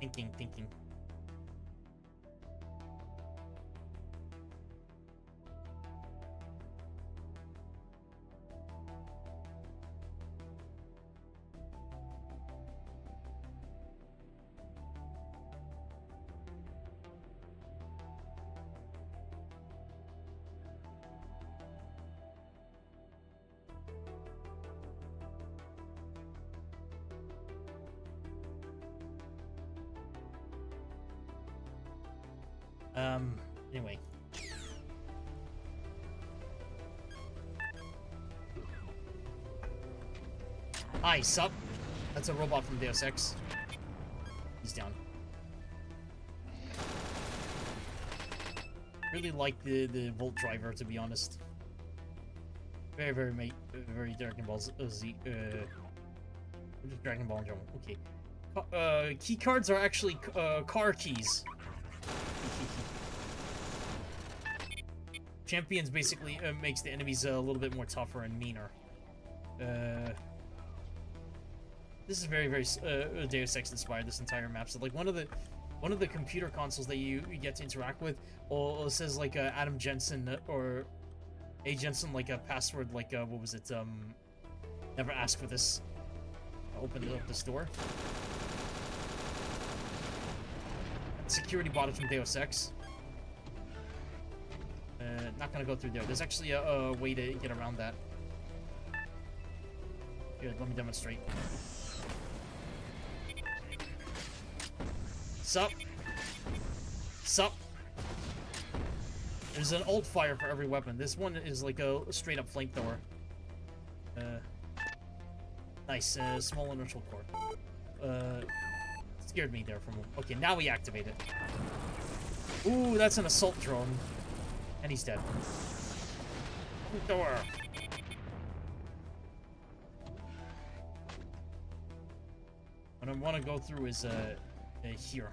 Thinking. Anyway. Hi, sup? That's a robot from Deus Ex. He's down. Really like the Volt driver, to be honest. Very Dragon Ball Z. Just Dragon Ball in general. Okay. Key cards are actually car keys. Champions basically makes the enemies a little bit more tougher and meaner. This is very Deus Ex inspired. This entire map. So like one of the computer consoles that you get to interact with, or says like Adam Jensen or A Jensen, like a password, like what was it? Never ask for this. Open up this door. Security bot from Deus Ex. Not gonna go through there. There's actually a way to get around that. Here, let me demonstrate. Sup? There's an alt fire for every weapon. This one is like a straight up flamethrower. Nice, small inertial core. Scared me there for a moment. Okay, now we activate it. Ooh, that's an assault drone. And he's dead. Door. What I want to go through is here,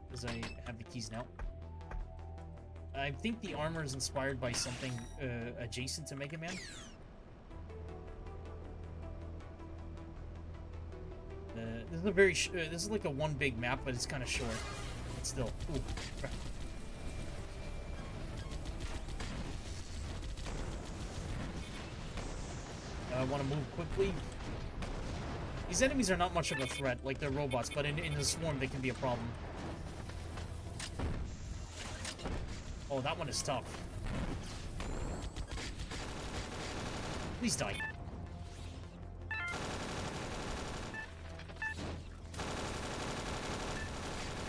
because I have the keys now. I think the armor is inspired by something adjacent to Mega Man. This is a very this is like a one big map, but it's kind of short. But still, ooh. I want to move quickly. These enemies are not much of a threat, like they're robots, but in the swarm they can be a problem. Oh, that one is tough. Please die.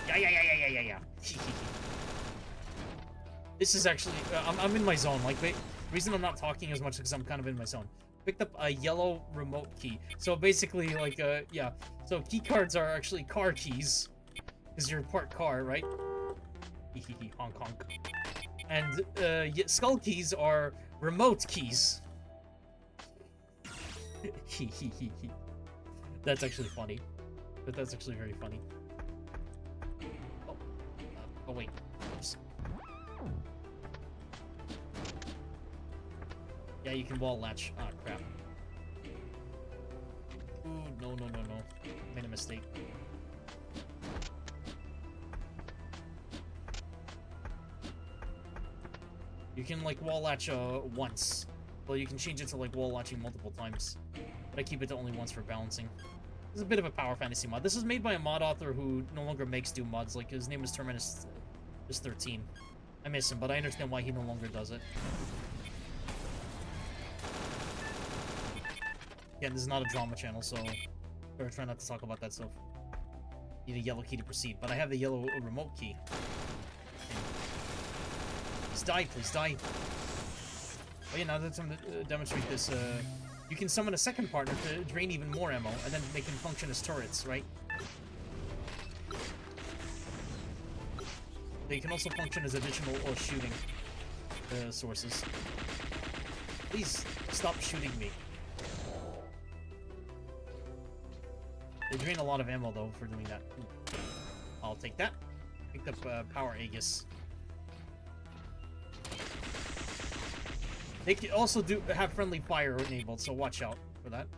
Yeah. This is actually, I'm in my zone. Like, the reason I'm not talking as much is because I'm kind of in my zone. Picked up a yellow remote key. So basically, like, yeah. So key cards are actually car keys, because you're part car, right? Honk honk. And skull keys are remote keys. That's actually funny. But that's actually very funny. Oh wait. Oops. Yeah, you can wall latch. Ah, crap. Ooh, no. Made a mistake. You can, like, wall latch once. Well, you can change it to, like, wall latching multiple times. But I keep it to only once for balancing. This is a bit of a power fantasy mod. This is made by a mod author who no longer makes Doom mods. Like, his name is Terminus 13. I miss him, but I understand why he no longer does it. Again, this is not a drama channel, so we're trying not to talk about that stuff. Need a yellow key to proceed, but I have the yellow remote key. Please die, please die. Oh yeah, now that I'm to demonstrate this, you can summon a second partner to drain even more ammo, and then they can function as turrets, right? They can also function as additional shooting sources. Please, stop shooting me. They drain a lot of ammo, though, for doing that. I'll take that. Picked up Power Aegis. They can also have friendly fire enabled, so watch out for that.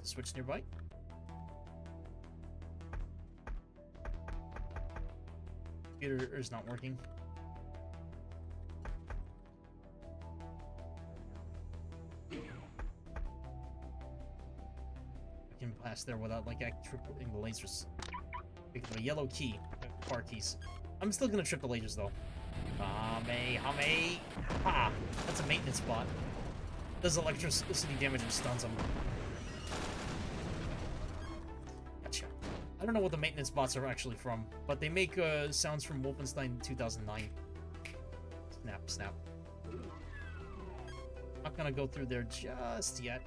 Switch nearby. Computer is not working. I can pass there without like tripling the lasers. Pick up a yellow key, car keys. I'm still gonna trip the lasers though. Hame. Ha! That's a maintenance bot. Does electricity damage and stuns them. Gotcha. I don't know what the maintenance bots are actually from, but they make sounds from Wolfenstein 2009. Snap, snap. Not gonna go through there just yet.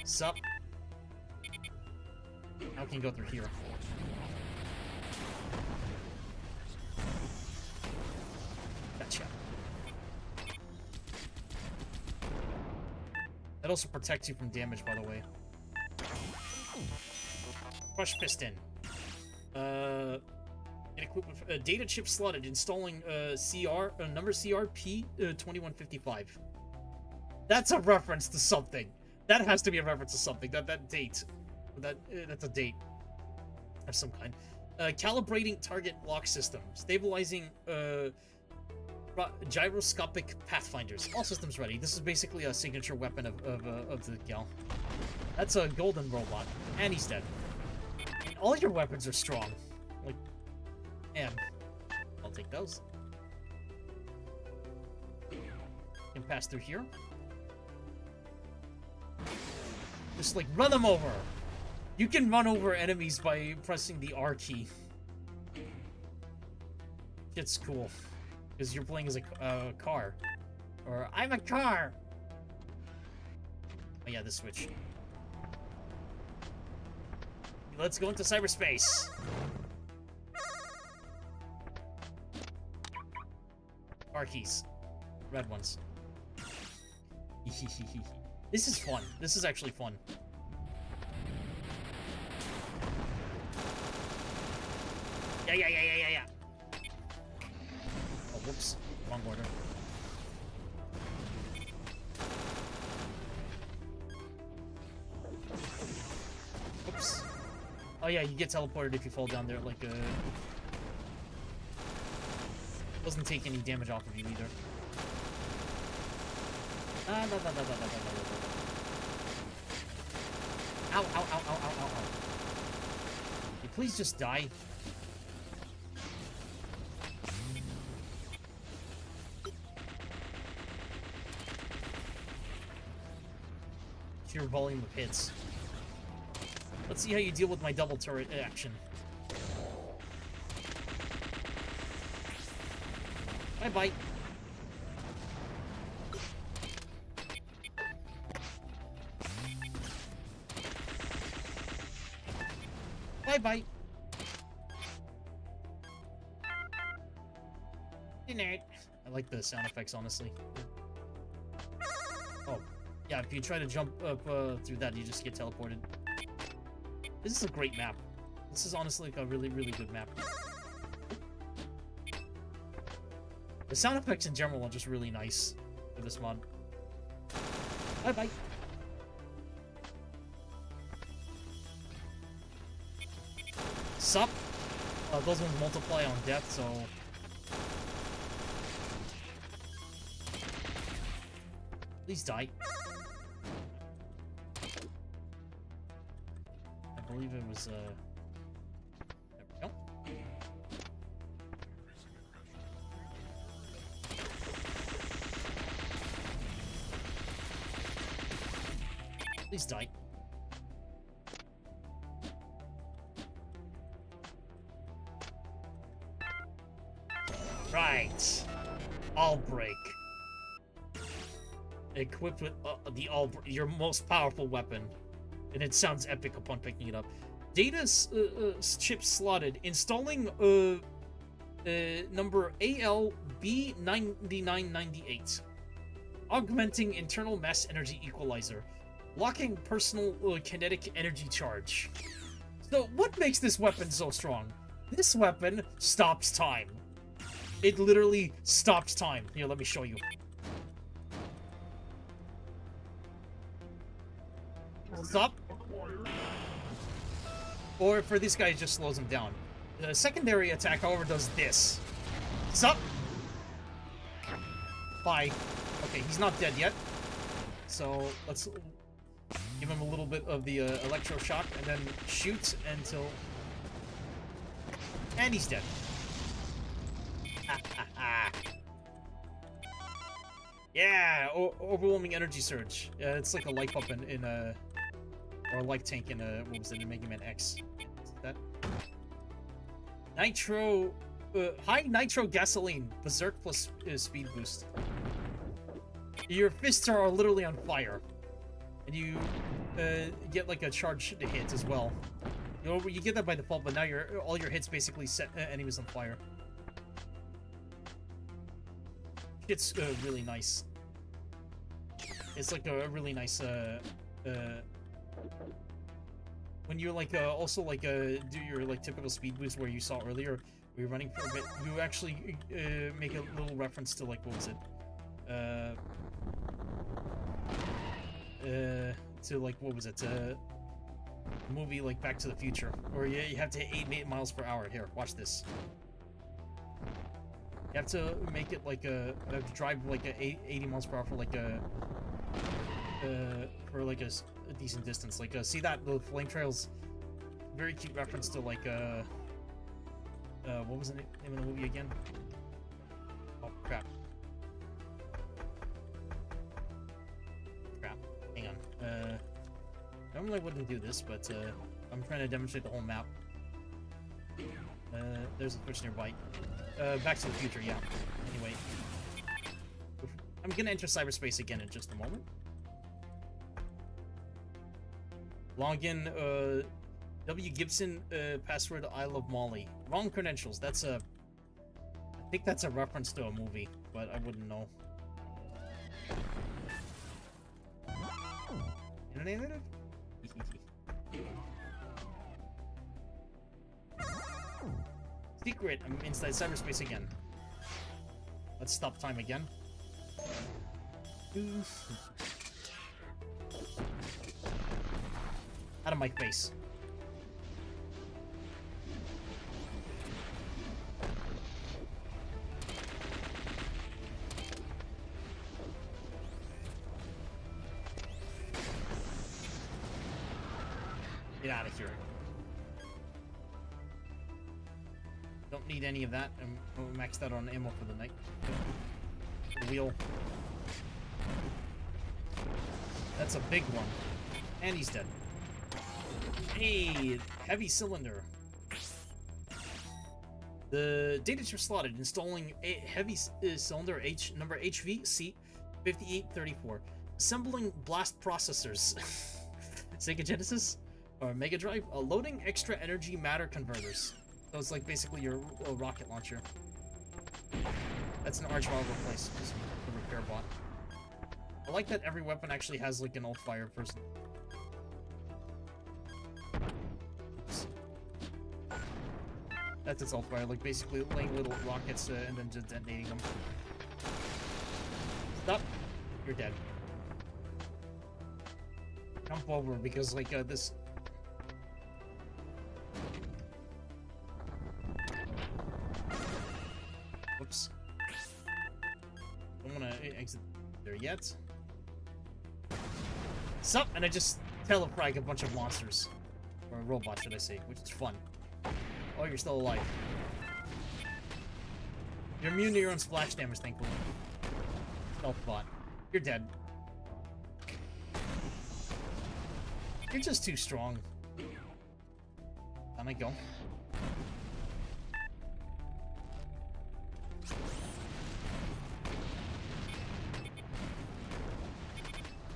Sup? Now we can go through here. Gotcha. That also protects you from damage, by the way. Crush piston. Get equipped with data chip slotted, installing number CRP 2155. That's a reference to something. That has to be a reference to something. That date. That's a date of some kind. Calibrating target lock system. Stabilizing gyroscopic pathfinders. All systems ready. This is basically a signature weapon of the gal. That's a golden robot. And he's dead. And all your weapons are strong. Like, man. I'll take those. Can pass through here. Just like run them over. You can run over enemies by pressing the R key. It's cool. Because you're playing as a car. Or, I'm a car! Oh yeah, this switch. Let's go into cyberspace. R keys. Red ones. This is fun. This is actually fun. Yeah. Oh, whoops. Wrong order. Whoops. Oh yeah, you get teleported if you fall down there, like, doesn't take any damage off of you either. Ow. Can you please just die? Sheer volume of hits. Let's see how you deal with my double turret action. Bye-bye. Bye-bye. I like the sound effects, honestly. Oh, yeah, if you try to jump up through that, you just get teleported. This is a great map. This is honestly like a really, really good map. The sound effects in general are just really nice for this mod. Bye-bye. Sup? Those ones multiply on death, so... Please die. I believe it was, there we go. Please die. Right. All break. Equipped with your most powerful weapon, and it sounds epic upon picking it up. Data chip slotted. Installing number ALB9998. Augmenting internal mass energy equalizer. Locking personal kinetic energy charge. So what makes this weapon so strong? This weapon stops time. It literally stops time. Here, let me show you. Stop. Or for this guy, it just slows him down. The secondary attack, however, does this. Sup? Bye. Okay, he's not dead yet. So let's give him a little bit of the electroshock and then shoot until... And he's dead. Yeah, overwhelming energy surge. It's like a life up in a... Or a life tank in a... What was it? In Mega Man X. That? Nitro... high nitro gasoline. Berserk plus speed boost. Your fists are literally on fire. And you get like a charge to hit as well. You get that by default, but now all your hits basically set enemies on fire. It's really nice. It's like a really nice when you like also like do your like typical speed boost where you saw earlier, where you're running for a bit, you actually make a little reference to like, what was it? To like, what was it? Movie like Back to the Future, where you have to hit 8 miles per hour. Here, watch this. You have to make it like drive like 80 miles per hour for like a decent distance. Like see that the flame trails, very cute reference to like what was the name of the movie again? Oh crap. Hang on. Normally I wouldn't do this, but I'm trying to demonstrate the whole map. There's a switch nearby. Back to the Future, yeah. Anyway. I'm gonna enter cyberspace again in just a moment. Login, W. Gibson, password I love Molly. Wrong credentials. That's a... I think that's a reference to a movie, but I wouldn't know. Secret, I'm inside cyberspace again. Let's stop time again. Out of my face. Get out of here. Don't need any of that. I'm maxed out on ammo for the night. Wheel. That's a big one. And he's dead. Hey, heavy cylinder. The data chip slotted. Installing a heavy cylinder number HVC5834. Assembling blast processors. Sega Genesis or Mega Drive. Loading extra energy matter converters. So it's like basically your rocket launcher. That's an arch I'll replace. Just the repair bot. I like that every weapon actually has like an alt fire person. Oops. That's its alt fire, like basically laying little rockets and then just detonating them. Stop. You're dead. Jump over because like this. Whoops. Don't want to exit there yet. Sup? And I just telefrag a bunch of monsters. Or robots, should I say, which is fun. Oh, you're still alive. You're immune to your own splash damage, thankfully. Stealth bot. You're dead. You're just too strong. Down I go.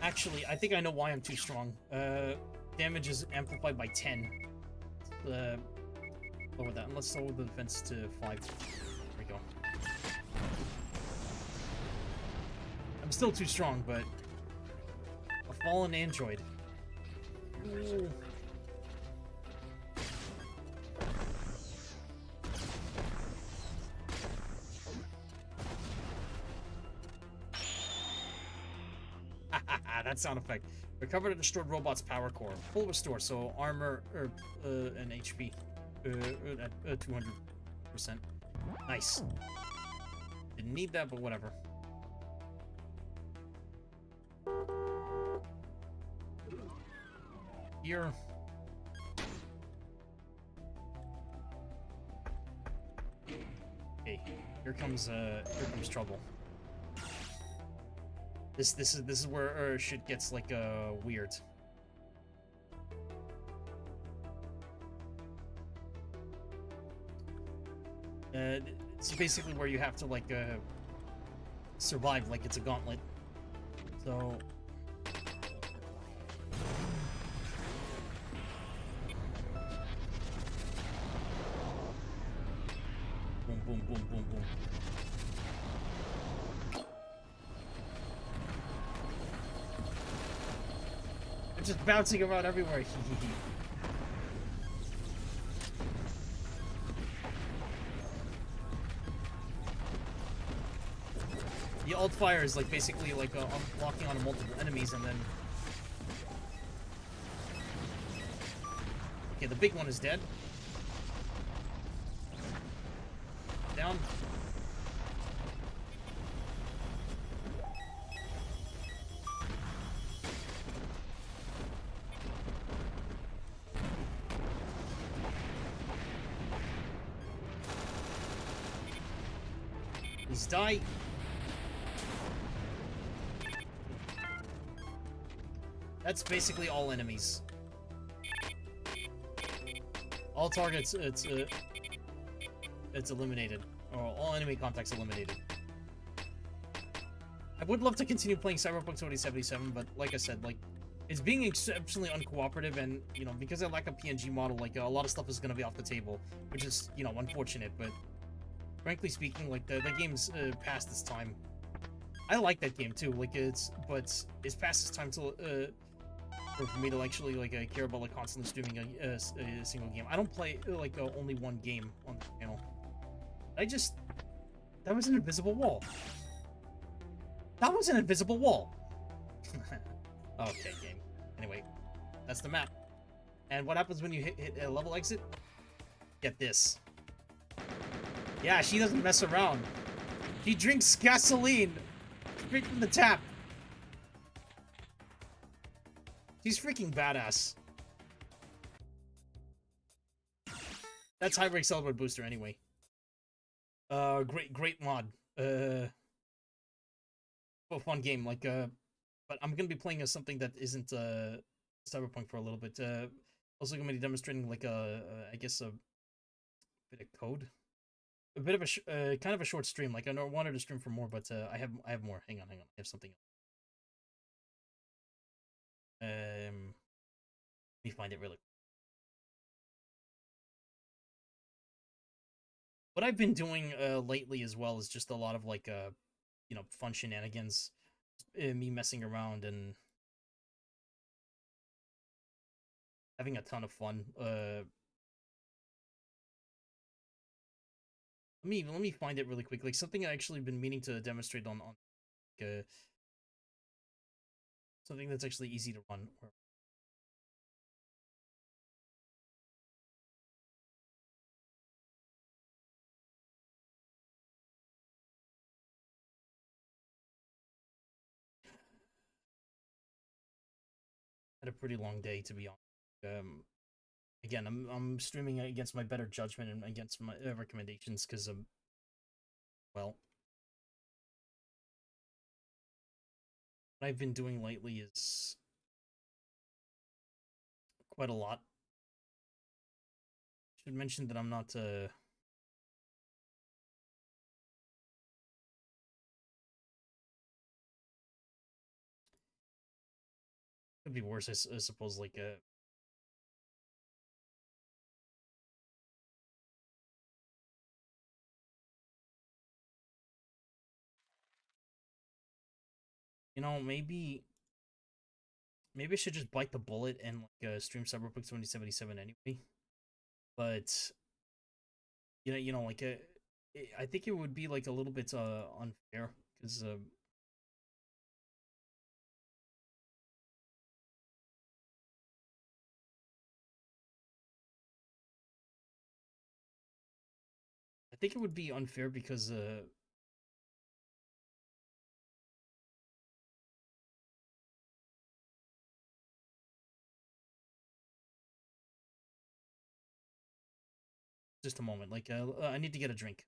Actually, I think I know why I'm too strong. Damage is amplified by 10. Lower that, and let's lower the defense to 5. There we go. I'm still too strong, but a fallen android. Ooh. That sound effect. Recover the destroyed robot's power core. Full restore, so armor and HP at 200%. Nice. Didn't need that, but whatever. Here. Okay, here comes trouble. This is where shit gets like weird. It's basically where you have to like survive like it's a gauntlet. So boom, boom, boom, boom, boom. They're just bouncing around everywhere. The alt fire is like basically like locking on multiple enemies and then. Okay, the big one is dead. Down. Please die. That's basically all enemies. All targets, it's eliminated. Or all enemy contacts eliminated. I would love to continue playing Cyberpunk 2077, but like I said, like, it's being exceptionally uncooperative, and, you know, because I lack a PNG model, like, a lot of stuff is gonna be off the table, which is, you know, unfortunate, but frankly speaking, like, the game's past its time. I like that game, too, like, it's past its time to, for me to actually, like, care about, like, constantly streaming a single game. I don't play, like, only one game on the channel. That was an invisible wall. That was an invisible wall! Okay, game. Anyway, that's the map. And what happens when you hit a level exit? Get this. Yeah, she doesn't mess around. She drinks gasoline straight from the tap. She's freaking badass. That's Hybrid Celebrate Booster anyway. Great mod. Fun game, like, but I'm gonna be playing something that isn't, Cyberpunk for a little bit. Also gonna be demonstrating, like, I guess a bit of code. A bit of a, kind of a short stream. Like, I wanted to stream for more, but, I have more. Hang on. I have something else. Let me find it really quick. What I've been doing lately as well is just a lot of like you know, fun shenanigans, me messing around and having a ton of fun. Let me find it really quick. Like something I actually been meaning to demonstrate on something that's actually easy to run. had a pretty long day, to be honest. Again, I'm streaming against my better judgment and against my recommendations because well, what I've been doing lately is quite a lot. Should mention that I'm not could be worse, I suppose. Like you know, maybe I should just bite the bullet and like stream Cyberpunk 2077 anyway. But like I think it would be like a little bit unfair because I think it would be unfair because just a moment. Like I need to get a drink.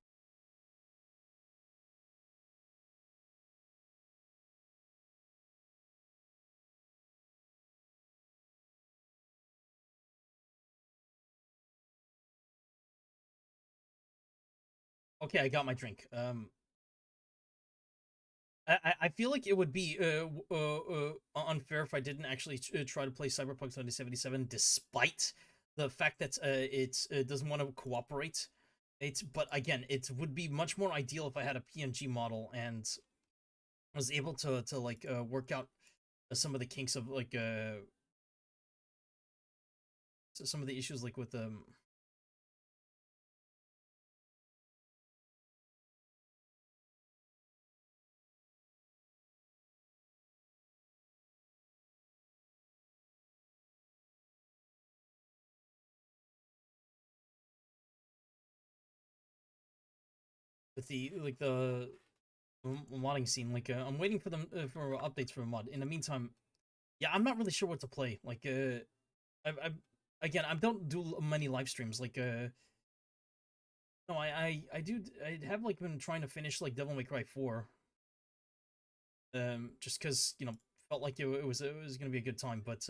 Okay, I got my drink. I feel like it would be unfair if I didn't actually try to play Cyberpunk 2077, despite the fact that it doesn't want to cooperate. But again, it would be much more ideal if I had a PNG model and was able to like work out some of the kinks of like some of the issues like with the like the modding scene. Like I'm waiting for them for updates for a mod. In the meantime, yeah, I'm not really sure what to play. Like I again, I don't do many live streams. Like no, I do. I have like been trying to finish like Devil May Cry 4. Just because felt like it was gonna be a good time, but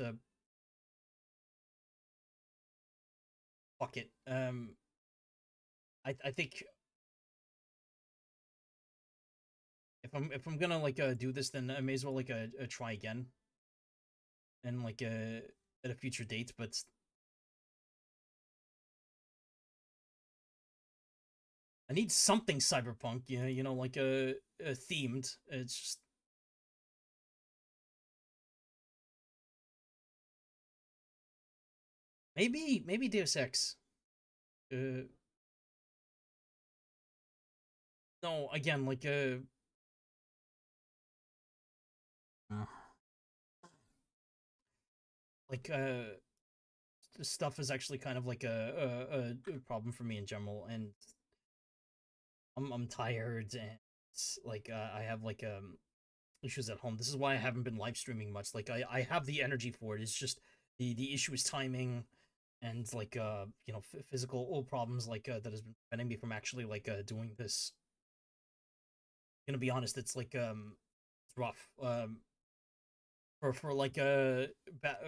fuck it. I think if I'm gonna like do this, then I may as well like try again and like at a future date. But I need something cyberpunk, like themed. It's just maybe Deus Ex. Uh, no, again, like uh, like this stuff is actually kind of like a problem for me in general, and I'm tired and like I have like issues at home. This is why I haven't been live streaming much. Like I have the energy for it. It's just the issue is timing and like physical problems like that has been preventing me from actually like doing this. Gonna be honest, it's like it's rough. For like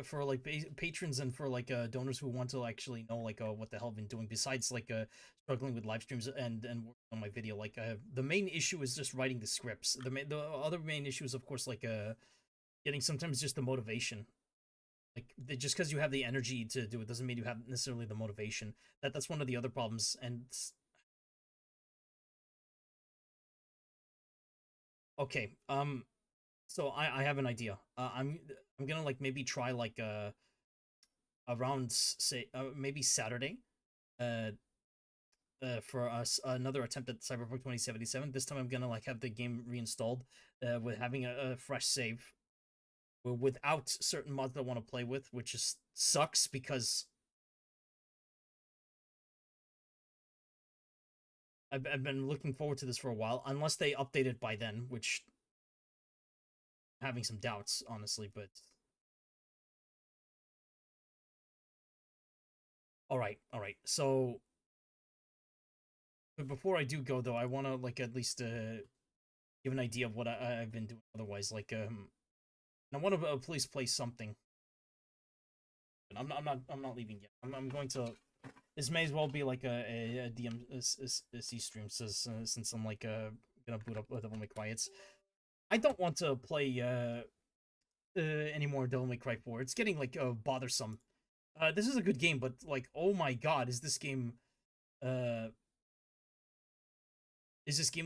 for like patrons and for like donors who want to actually know like what the hell I've been doing besides like struggling with live streams and working on my video. Like the main issue is just writing the scripts. The other main issue is of course like getting sometimes just the motivation. Like just because you have the energy to do it doesn't mean you have necessarily the motivation. That's one of the other problems. And okay, so I have an idea. I'm gonna like maybe try like around say maybe Saturday uh for us another attempt at Cyberpunk 2077. This time I'm gonna like have the game reinstalled with having a fresh save without certain mods I want to play with, which just sucks because I've been looking forward to this for a while, unless they update it by then, which I'm having some doubts honestly, but All right, all right. So, but before I do go though, I want to like at least give an idea of what I've been doing. Otherwise, like I want to at least play something. But I'm not leaving yet. I'm going to. This may as well be like a DMC stream, since I'm like gonna boot up Devil May Cry. I don't want to play any more Devil May Cry 4. It's getting like bothersome. This is a good game, but like, oh my god, is this game uh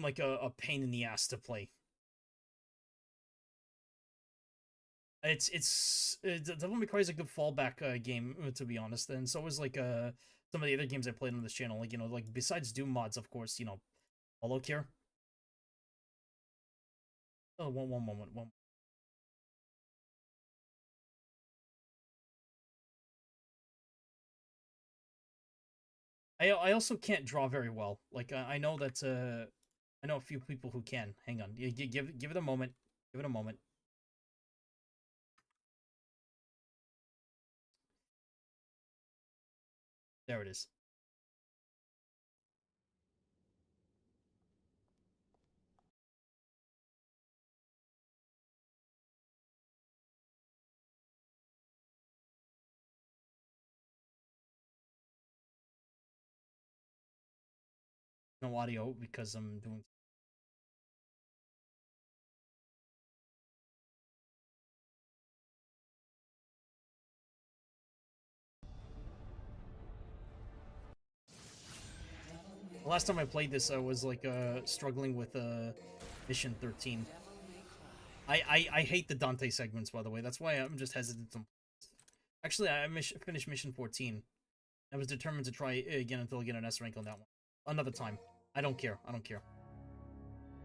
like a pain in the ass to play? Devil May Cry is a good fallback game, to be honest, and so is like some of the other games I played on this channel, like, you know, like besides Doom mods, of course, you know, Hollow Care. Oh, one moment, one. I also can't draw very well. Like I know that I know a few people who can. Hang on, give it a moment. Give it a moment. There it is. No audio because I'm doing. The last time I played this, I was like struggling with mission 13. I hate the Dante segments, by the way. That's why I'm just hesitant to. Actually, I finished mission 14. I was determined to try again until I get an S rank on that one. Another time. I don't care. I don't care.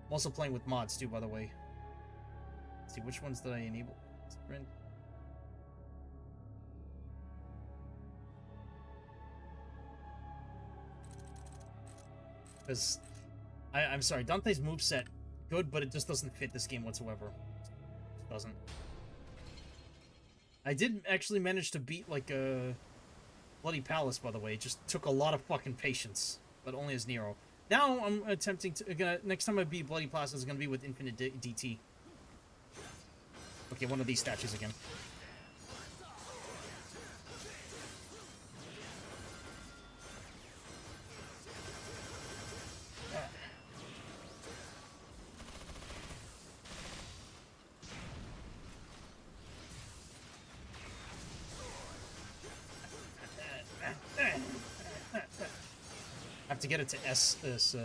I'm also playing with mods too, by the way. Let's see, which ones did I enable? Sprint. Because I'm sorry, Dante's moveset good, but it just doesn't fit this game whatsoever. It doesn't. I did actually manage to beat like a Bloody Palace, by the way. It just took a lot of fucking patience, but only as Nero. Now I'm attempting to. Next time I beat Bloody Palace is gonna be with Infinite DT. Okay, one of these statues again. I have to get it to S this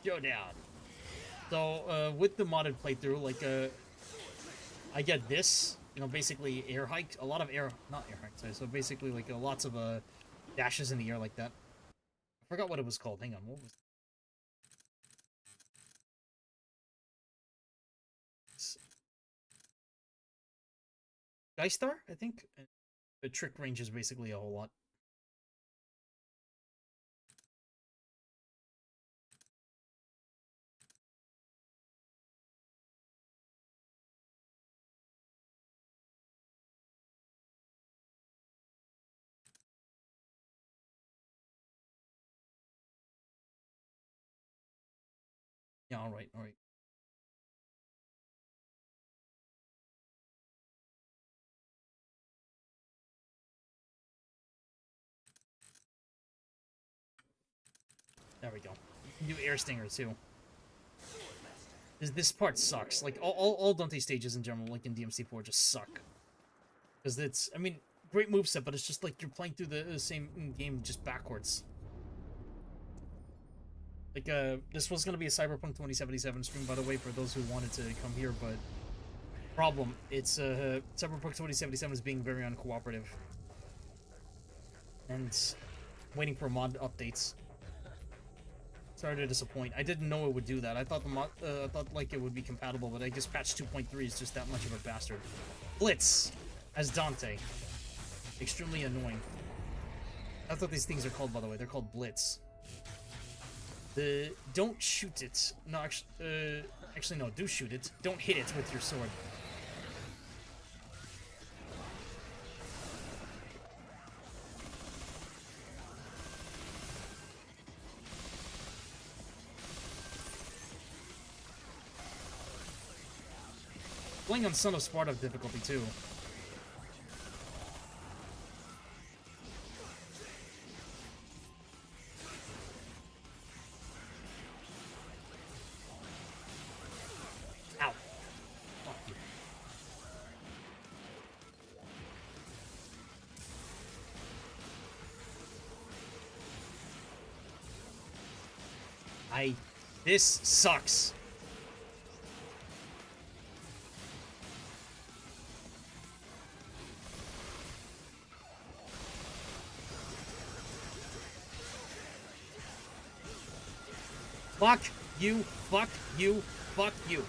Showdown. So with the modded playthrough, like I get this, you know, basically air hike, a lot of air, not air hike, sorry, so basically like lots of dashes in the air like that. I forgot what it was called. Hang on, what was Skystar, I think? The trick range is basically a whole lot. Yeah, alright, alright. There we go. You can do air stinger too. This part sucks. Like all Dante stages in general, like in DMC4, just suck. Because it's, I mean, great moveset, but it's just like you're playing through the same game just backwards. Like this was gonna be a Cyberpunk 2077 stream, by the way, for those who wanted to come here, but problem, it's Cyberpunk 2077 is being very uncooperative. And waiting for mod updates. Sorry to disappoint. I didn't know it would do that. I thought I thought like it would be compatible, but I guess patch 2.3 is just that much of a bastard. Blitz as Dante. Extremely annoying. That's what these things are called, by the way. They're called Blitz. Don't shoot it. No, actually, no. Do shoot it. Don't hit it with your sword. Playing on Son of Sparta difficulty too. Ow. Fuck you. This sucks. Fuck you, fuck you, fuck you.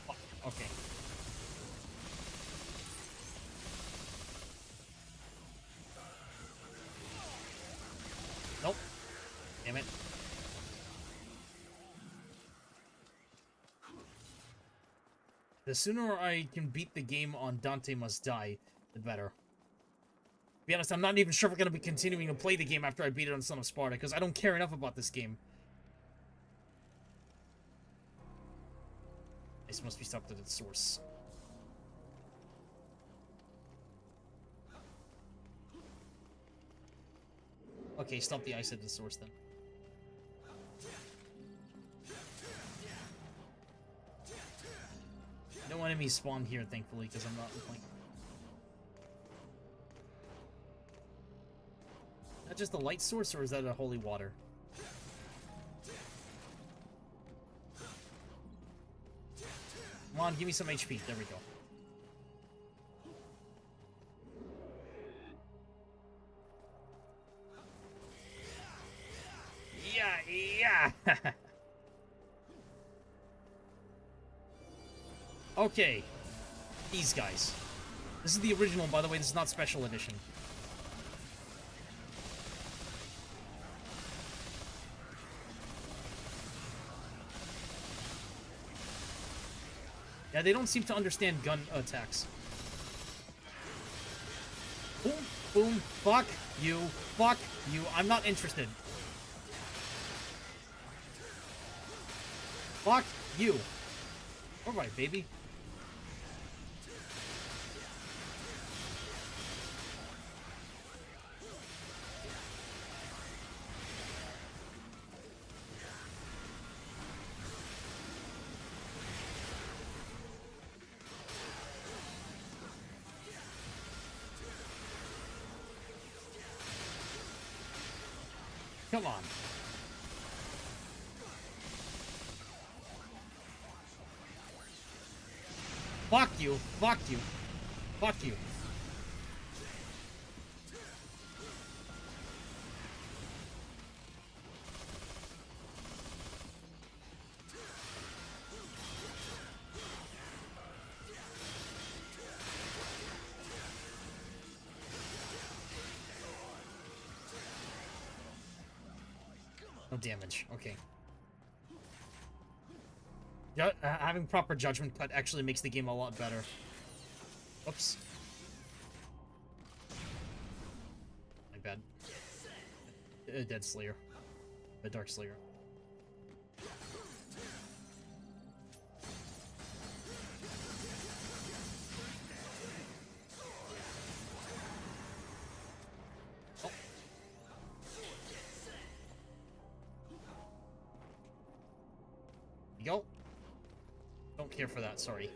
Fuck. Okay. Nope. Damn it. The sooner I can beat the game on Dante Must Die, the better. To be honest, I'm not even sure if we're going to be continuing to play the game after I beat it on Son of Sparta, because I don't care enough about this game. This must be stopped at its source. Okay, stop the ice at its source then. No enemies spawn here, thankfully, because I'm not playing. Is that just a light source, or is that a holy water? Come on, give me some HP. There we go. Yeah. Okay. These guys. This is the original, by the way. This is not special edition. Yeah, they don't seem to understand gun attacks. Boom, boom, fuck you, I'm not interested. Fuck you. Alright, baby. Come on. Fuck you. Fuck you. Fuck you. No damage. Okay. Having proper judgment cut actually makes the game a lot better. Oops. My bad. Dead Slayer. The Dark Slayer. Oh. You go. Don't care for that, sorry.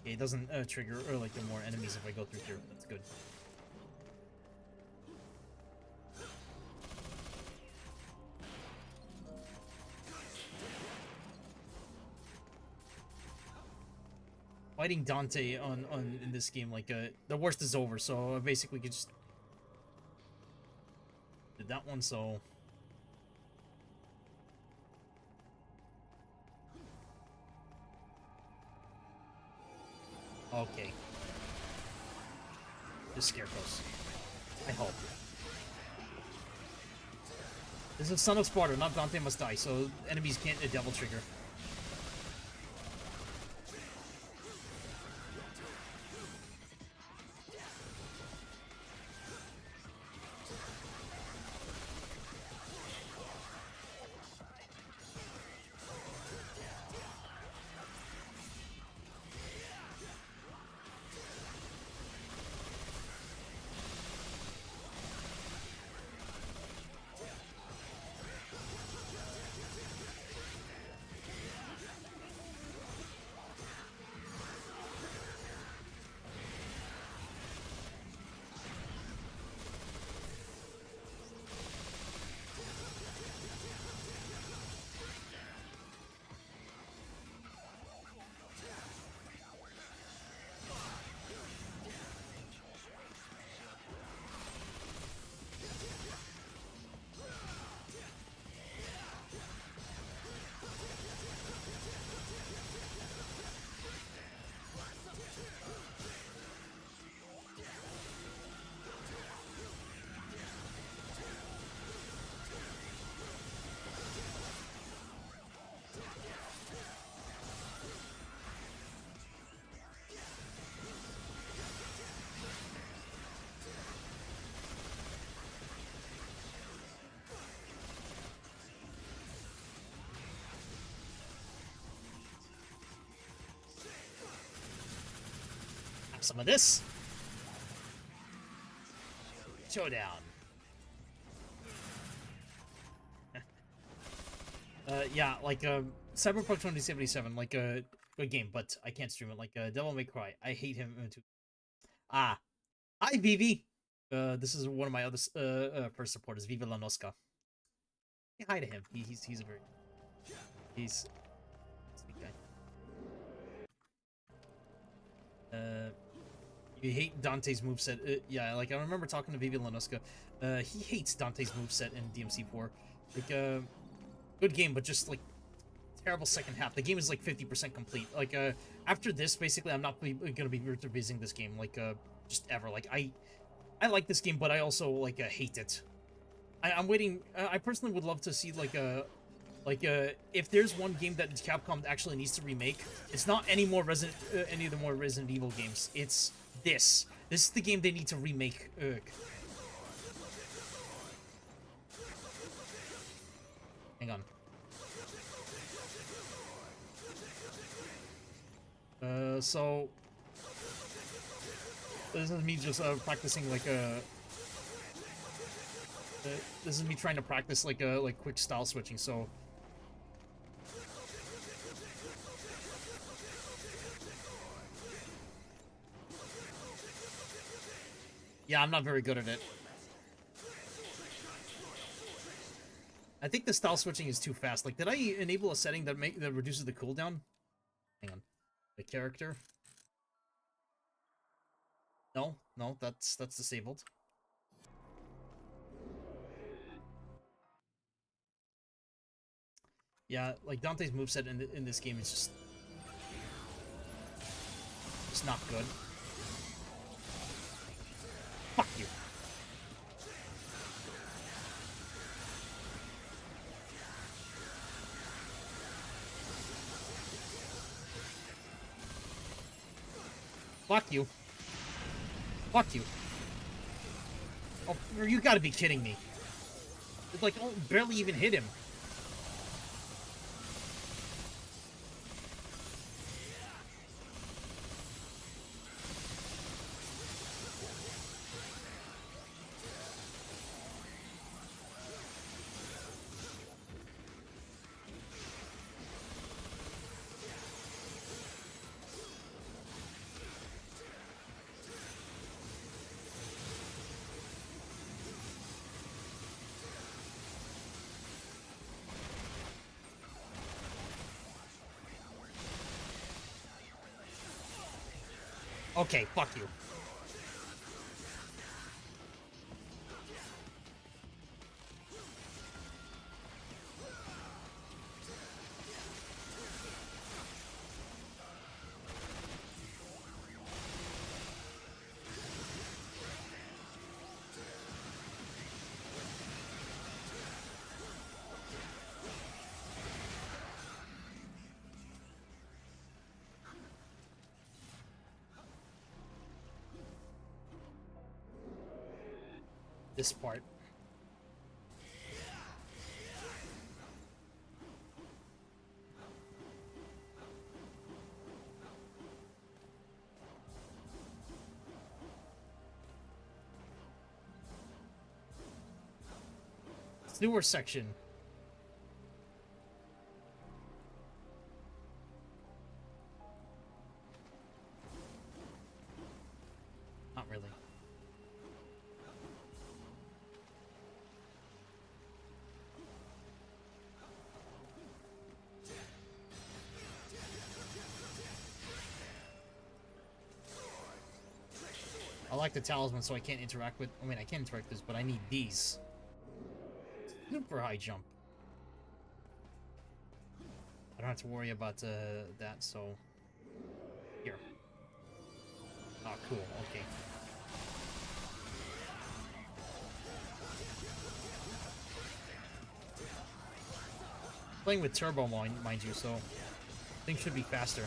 Okay, it doesn't trigger like the more enemies if I go through here. That's good. Fighting Dante in this game, like the worst is over, so I basically could just did that one, so Okay. Just scarecrows. I hope. This is Son of Sparta, not Dante must die, so enemies can't devil trigger. Have some of this. Showdown. Yeah, like, Cyberpunk 2077, like, good game, but I can't stream it. Like, Devil May Cry. I hate him too. Ah. Hi, Vivi! This is one of my other, first supporters, Viva La Nosca. Say hi to him. He's a very... He's... Sweet guy. You hate Dante's moveset. Yeah, like, I remember talking to Vivi La Nosca. He hates Dante's moveset in DMC4. Like, good game, but just, like, terrible second half. The game is, like, 50% complete. Like, after this, basically, I'm not gonna be revisiting this game, like, just ever. Like, I like this game, but I also, like, hate it. I'm waiting... I personally would love to see, like, if there's one game that Capcom actually needs to remake, it's not any of the more Resident Evil games. It's this. This is the game they need to remake. Hang on. So... This is me just, practicing, like, this is me trying to practice, like, quick style switching, so... Yeah, I'm not very good at it. I think the style switching is too fast. Like, did I enable a setting that reduces the cooldown? Hang on. The character? No, that's disabled. Yeah, like Dante's moveset in this game is just not good. Fuck you. Fuck you. Fuck you. Oh, you gotta be kidding me. It, like, barely even hit him. Okay, fuck you. this part. Sewer section. Not really. I like the talisman, so I can't interact with... I mean, I can interact with this, but I need these. Super high jump. I don't have to worry about that, so... Here. Oh, cool. Okay. Playing with turbo, mind you, so... things should be faster.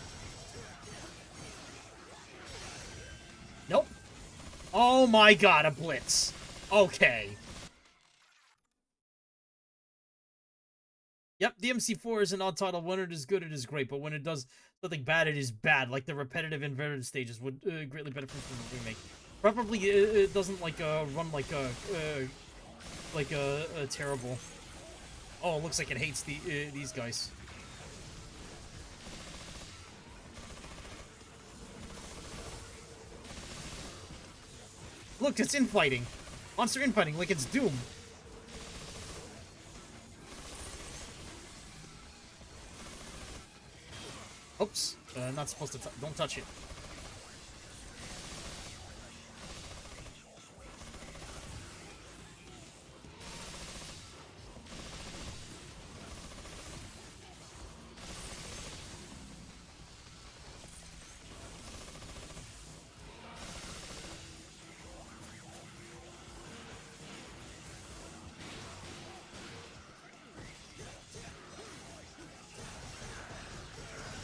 Nope. Oh my god, a blitz. Okay. Yep, DMC4 is an odd-titled. When it is good, it is great, but when it does something bad, it is bad. Like the repetitive inverted stages would greatly benefit from the remake. Preferably, it doesn't like run like a terrible. Oh, it looks like it hates these guys. Look, it's infighting. Monster infighting, like it's Doom. Oops, not supposed to. Don't touch it.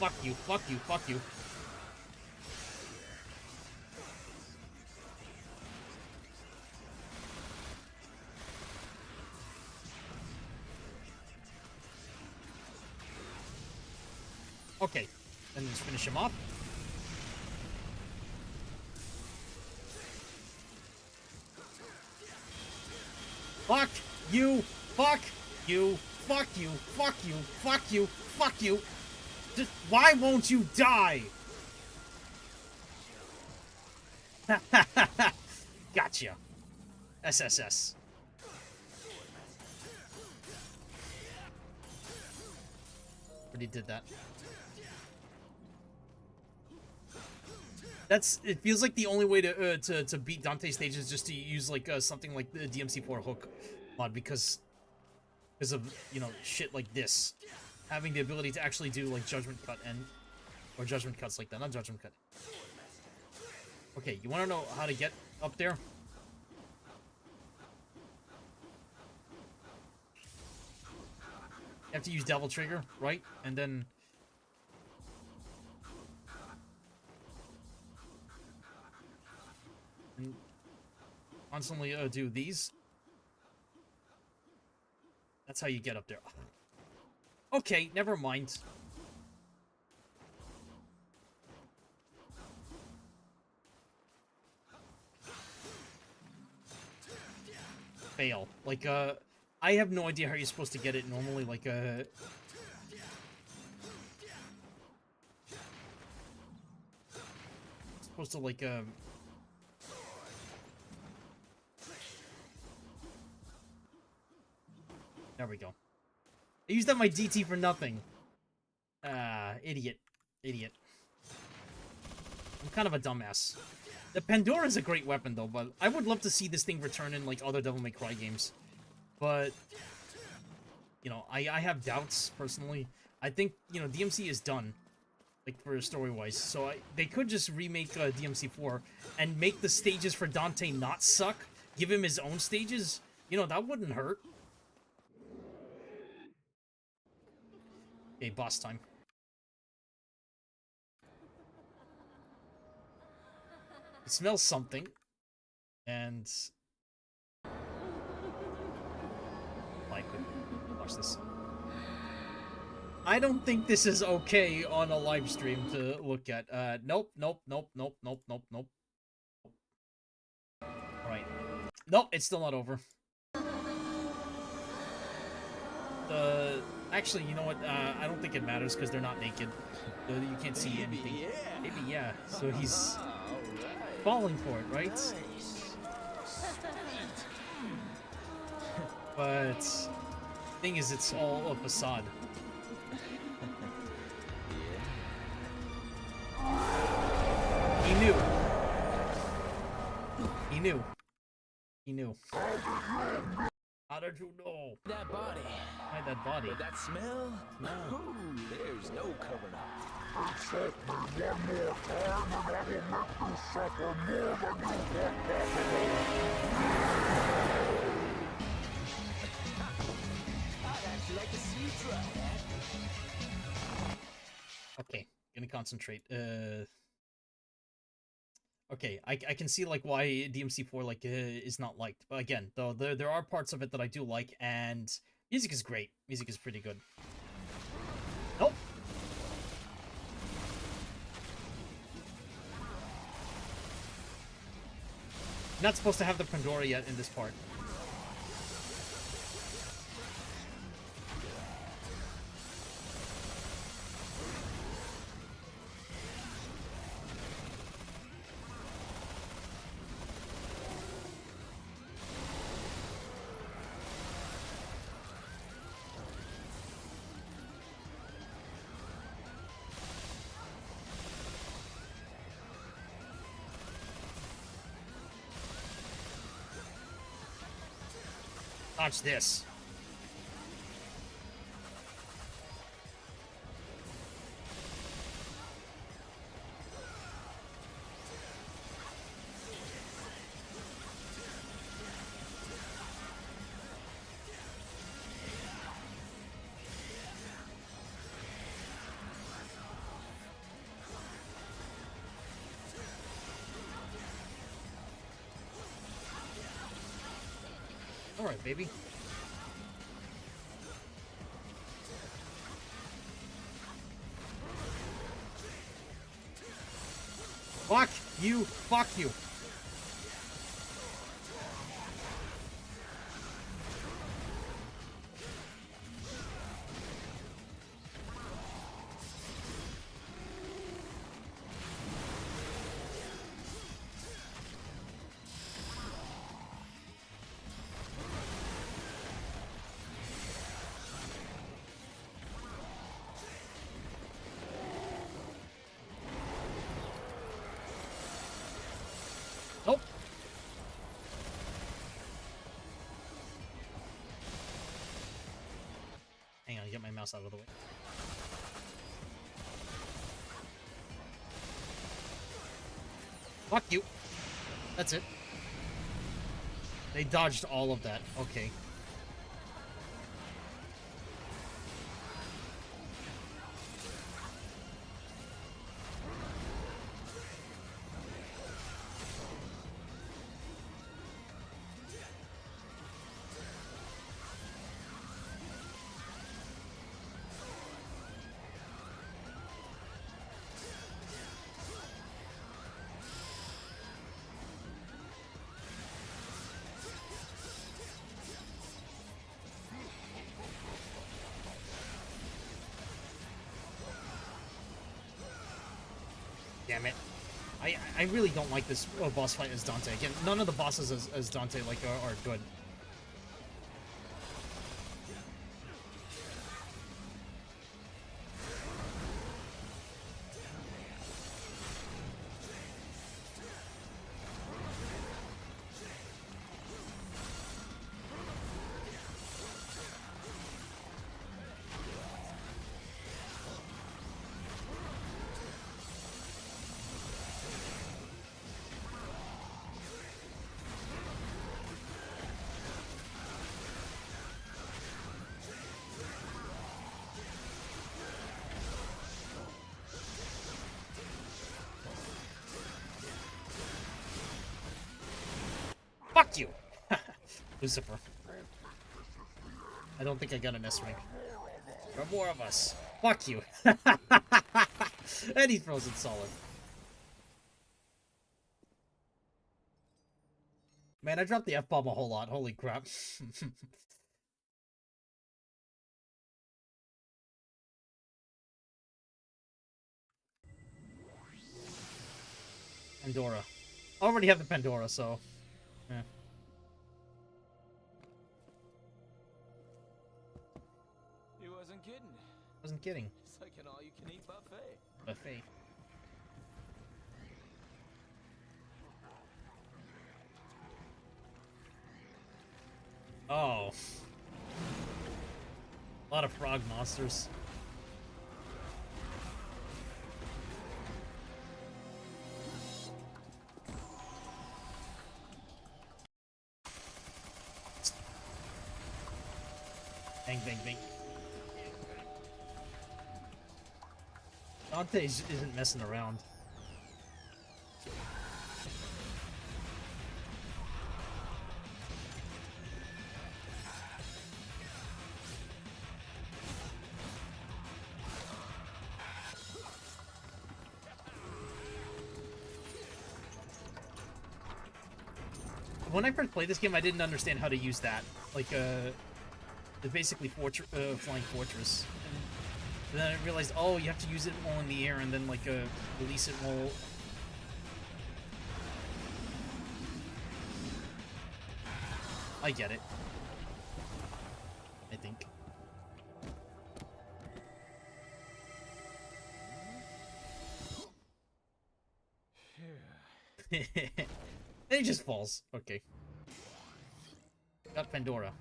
Fuck you, fuck you, fuck you. Okay, then let's finish him off. Fuck you, fuck you, fuck you, fuck you, fuck you, fuck you. Just, why won't you die? Gotcha. SSS. Already did that. It feels like the only way to beat Dante stage is just to use like something like the DMC4 hook mod because of, you know, shit like this. Having the ability to actually do like judgment cut or judgment cuts like that, not judgment cut. Okay, you want to know how to get up there? You have to use Devil Trigger, right? And then constantly do these. That's how you get up there. Okay, never mind. Fail. Like, I have no idea how you're supposed to get it normally, like, supposed to, like, there we go. I used up my DT for nothing. Idiot. Idiot. I'm kind of a dumbass. The Pandora's a great weapon, though, but I would love to see this thing return in, like, other Devil May Cry games. But, you know, I have doubts, personally. I think, you know, DMC is done, like, for story-wise. So they could just remake DMC4 and make the stages for Dante not suck. Give him his own stages. You know, that wouldn't hurt. Okay, boss time. It smells something. And I could watch this. I don't think this is okay on a live stream to look at. Nope. Alright. Nope, it's still not over. Actually, you know what? I don't think it matters because they're not naked. You can't see anything. Maybe, yeah. So he's falling for it, right? But thing is, it's all a facade. He knew. He knew. He knew. How did you know? That body. Hide that body. But that smell? No. Ooh, there's no covering up. Insult me one more time and I will make you suffer more than you want I'd actually like to see you try that. Okay, gonna concentrate. Okay, I can see like why DMC4 like is not liked, but again, though there are parts of it that I do like, and music is great. Music is pretty good. Nope. Not supposed to have the Pandora yet in this part. Watch this. All right, baby. Fuck you. Fuck you. Nope. Hang on, get my mouse out of the way. Fuck you. That's it. They dodged all of that. Okay. Damn it. I really don't like this boss fight as Dante. Again, none of the bosses as Dante like are good. Fuck you! Lucifer. I don't think I got an S rank. There are more of us. Fuck you. And he throws it solid. Man, I dropped the F-bomb a whole lot. Holy crap. Pandora. I already have the Pandora, so... Yeah. He wasn't kidding. Wasn't kidding. It's like an all-you-can-eat buffet. Buffet. Oh. A lot of frog monsters. Bang, bang, bang. Dante isn't messing around. When I first played this game, I didn't understand how to use that. Like, it's basically Flying Fortress. And then I realized, oh, you have to use it while in the air and then, like, release it while... I get it. I think. It just falls. Okay. Got Pandora.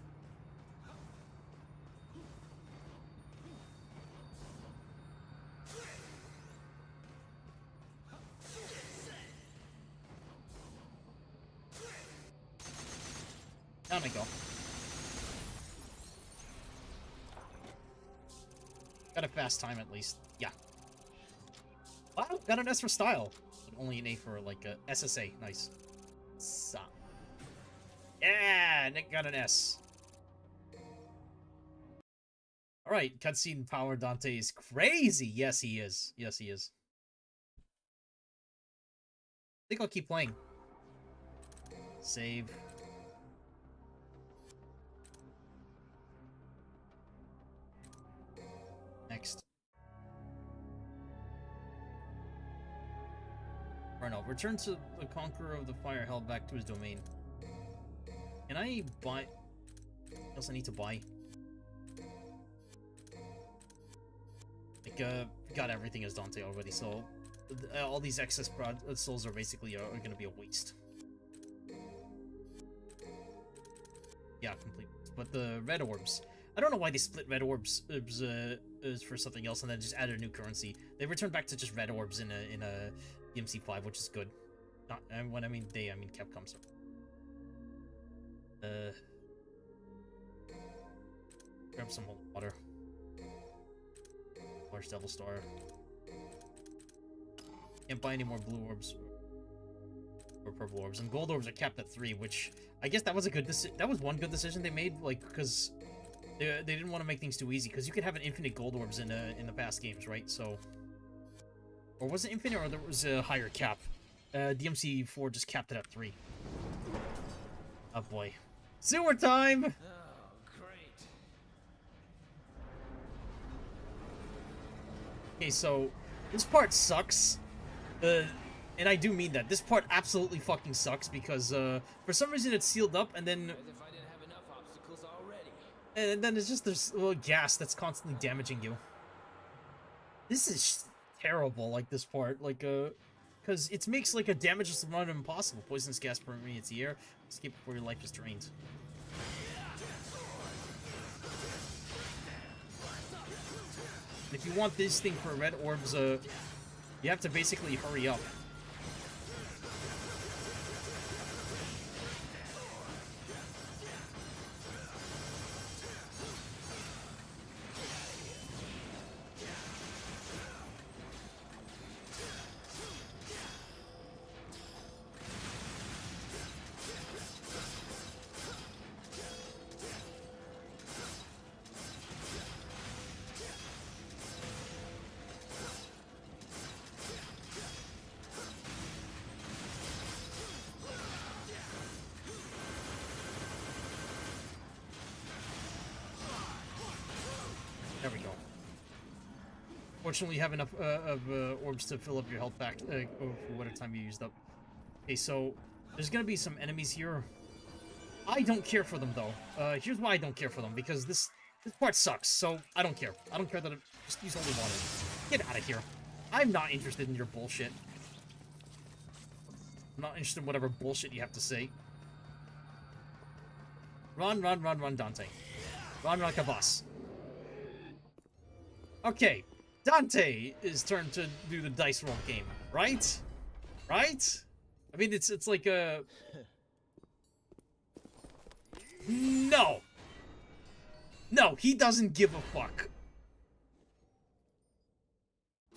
Down I go. Got a fast time at least. Yeah. Wow, got an S for style. But only an A for like a SSA. Nice. Stop. Yeah, Nick got an S. Alright, cutscene power Dante is crazy. Yes, he is. Yes, he is. I think I'll keep playing. Save. Next. Or no, return to the conqueror of the fire held back to his domain. Can I buy... What else I need to buy? Like, got everything as Dante already, so... all these excess souls are basically are gonna be a waste. Yeah, complete. But the red orbs... I don't know why they split red orbs for something else and then just added a new currency. They returned back to just red orbs in a DMC5, which is good. Not, and when I mean they, I mean Capcom. So. Grab some water. Large Devil Star. Can't buy any more blue orbs or purple orbs, and gold orbs are capped at 3, which I guess that was a good that was one good decision they made, like because. They didn't want to make things too easy, because you could have an infinite gold orbs in the past games, right? So, or was it infinite, or there was a higher cap? DMC4 just capped it at 3. Oh boy, sewer time! Oh, great. Okay, so this part sucks, and I do mean that. This part absolutely fucking sucks because for some reason it's sealed up, and then. As if I didn't have enough obstacles already. And then it's just this little gas that's constantly damaging you. This is terrible, like, this part. Like, because it makes, like, a damageless run impossible. Poisonous gas permeates the air. Escape before your life is drained. If you want this thing for red orbs, you have to basically hurry up. Fortunately, you have enough of orbs to fill up your health back for whatever time you used up. Okay, so there's gonna be some enemies here. I don't care for them though. Here's why I don't care for them, because this part sucks. So I don't care. I don't care that just use only water. Get out of here. I'm not interested in your bullshit. I'm not interested in whatever bullshit you have to say. Run, run, run, run, Dante. Run like a boss. Okay, Dante is turned to do the dice roll game, right? Right? I mean, it's like a... No! No, he doesn't give a fuck.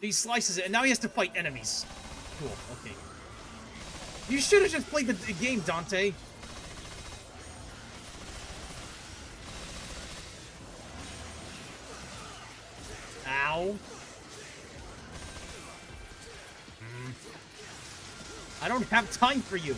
He slices it, and now he has to fight enemies. Cool, okay. You should have just played the game, Dante. Ow. I don't have time for you.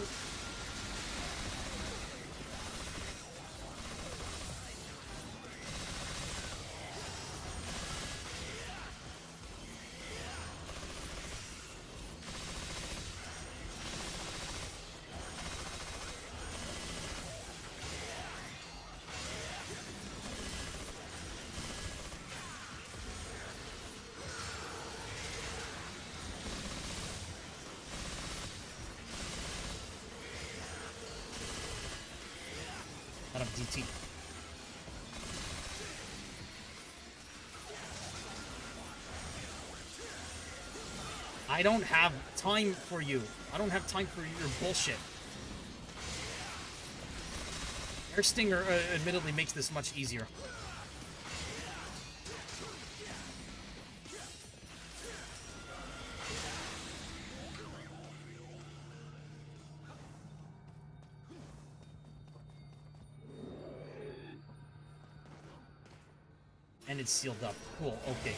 Out of DT. I don't have time for you. I don't have time for your bullshit. Air Stinger admittedly makes this much easier. And it's sealed up. Cool, okay.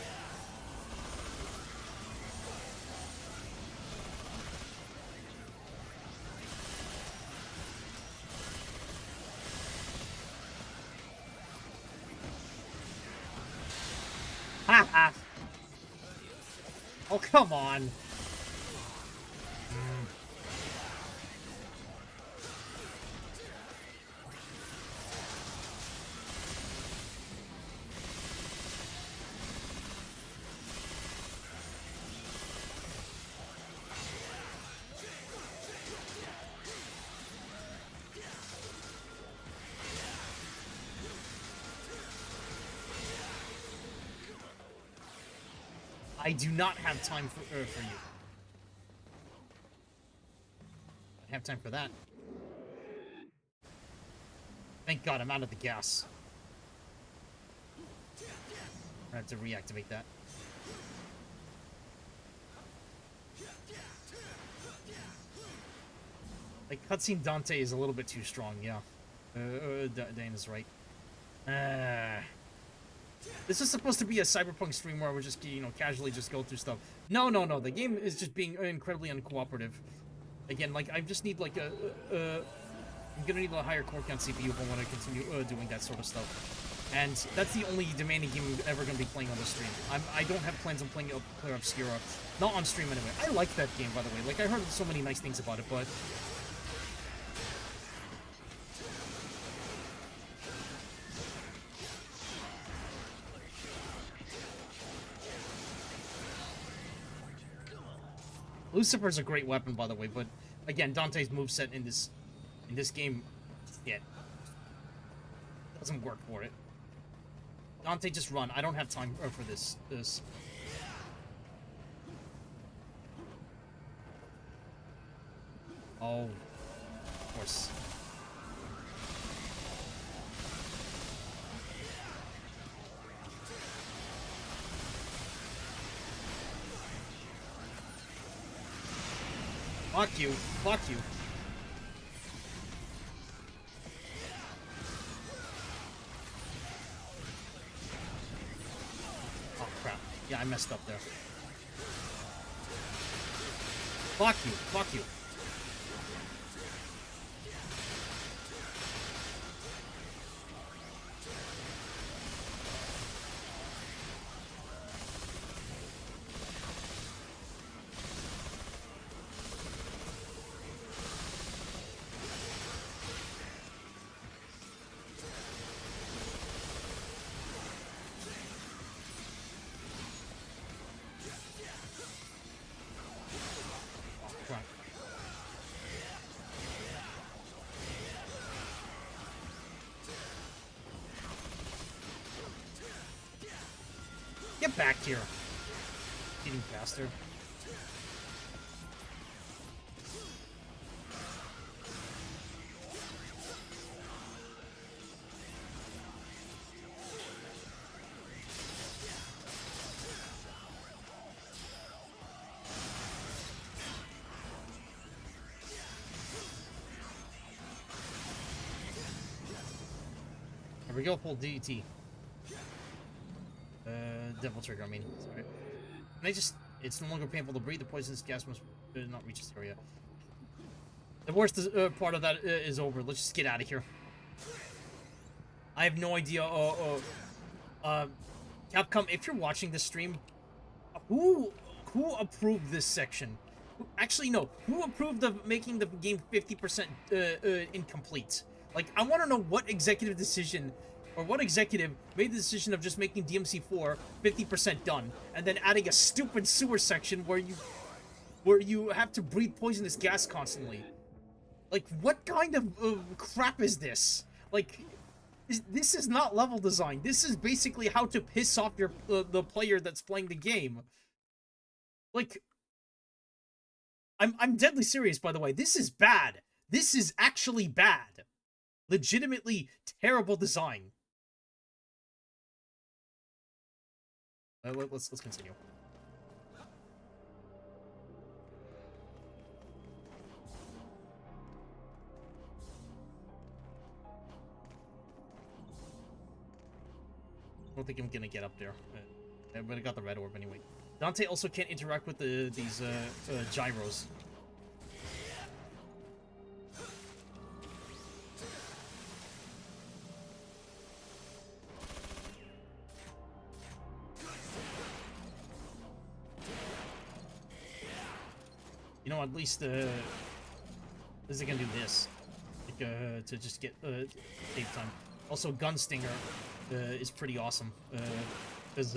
Ha ha! Oh, come on! I do not have time for you. I have time for that. Thank God I'm out of the gas. I have to reactivate that. Like, cutscene Dante is a little bit too strong, yeah. Dane is right. This is supposed to be a Cyberpunk stream where we're just, you know, casually just go through stuff. No, no, no. The game is just being incredibly uncooperative. Again, like, I just need, like, I'm gonna need a higher core count CPU if I want to continue doing that sort of stuff. And that's the only demanding game I'm ever gonna be playing on the stream. I don't have plans on playing Clear Obscura. Not on stream anyway. I like that game, by the way. Like, I heard so many nice things about it, but... Lucifer's a great weapon, by the way, but again, Dante's moveset in this game, yeah, doesn't work for it. Dante, just run. I don't have time for this. Oh, of course. Fuck you. Fuck you. Oh, crap. Yeah, I messed up there. Fuck you. Fuck you. back here. Cheating bastard. There we go, full DT. Devil trigger, I mean. Sorry. And it's no longer painful to breathe. The poisonous gas must not reach this area. The worst part of that is over. Let's just get out of here. I have no idea. Capcom, if you're watching this stream, who approved this section? Actually, no. Who approved of making the game 50% incomplete? Like, I want to know what executive decision, or what executive made the decision of just making DMC4 50% done, and then adding a stupid sewer section where you have to breathe poisonous gas constantly. Like, what kind of crap is this? Like, this is not level design. This is basically how to piss off your the player that's playing the game. Like, I'm deadly serious, by the way. This is bad. This is actually bad. Legitimately terrible design. Let's continue. I don't think I'm gonna get up there. But I got the red orb anyway. Dante also can't interact with these gyros. You know, at least is it gonna do this, like to just get save time. Also, Gunstinger is pretty awesome because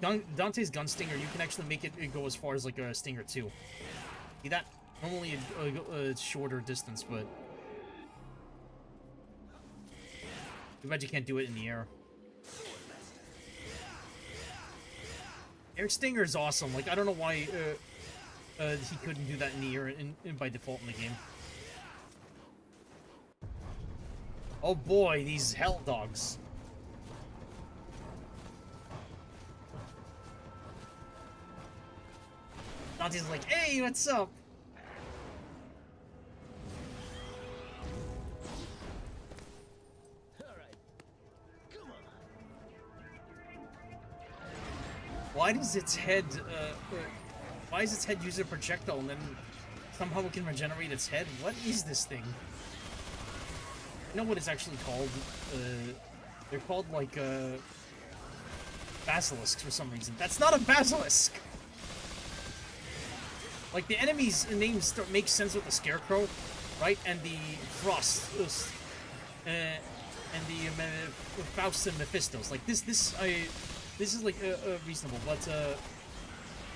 Dante's Gunstinger, you can actually make it go as far as like a Stinger 2. See that? Normally a shorter distance, but too bad you can't do it in the air. Air Stinger is awesome. Like, I don't know why he couldn't do that in the air in by default in the game. Oh boy, these hell dogs. Dante's like, hey, what's up? Why does its head, why is its head use a projectile and then somehow it can regenerate its head? What is this thing? You know what it's actually called? They're called, like, basilisks for some reason. That's not a basilisk! Like, the enemy's names make sense with the Scarecrow, right? And the Frost, and the Faust and Mephistos. Like, this is, like, reasonable, but,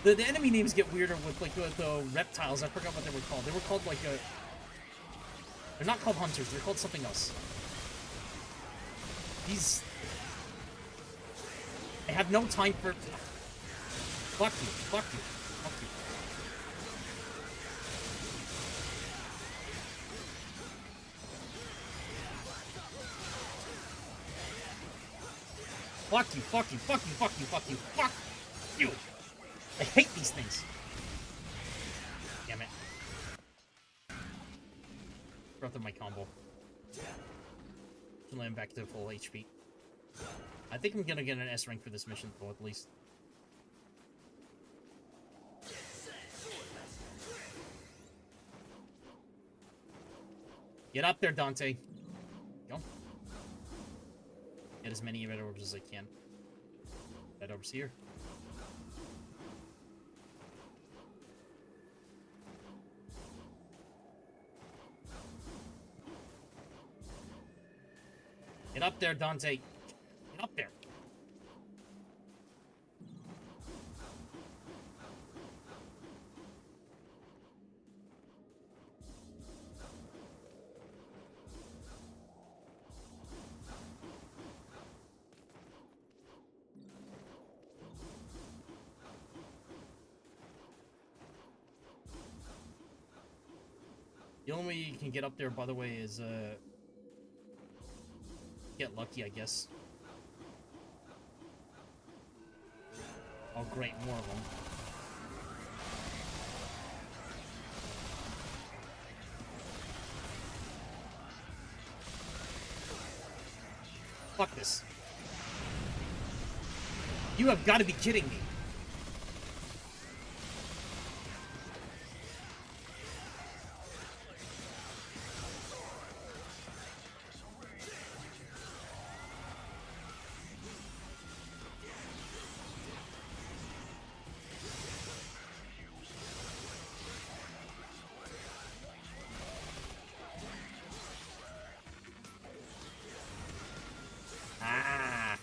the enemy names get weirder with, like, the reptiles. I forgot what they were called. They were called, like, they're not called hunters. They're called something else. These... I have no time for... Fuck you. Fuck you. Fuck you. Fuck you. Fuck you. Fuck you. Fuck you. Fuck you. Fuck you. I hate these things. Damn it. Brought up my combo. Should land back to full HP. I think I'm gonna get an S rank for this mission, though, at least. Get up there, Dante. Go. Get as many red orbs as I can. Red orbs here. Get up there, Dante. Get up there. The only way you can get up there, by the way, is get lucky, I guess. Oh, great, more of them. Fuck this. You have got to be kidding me. Ah.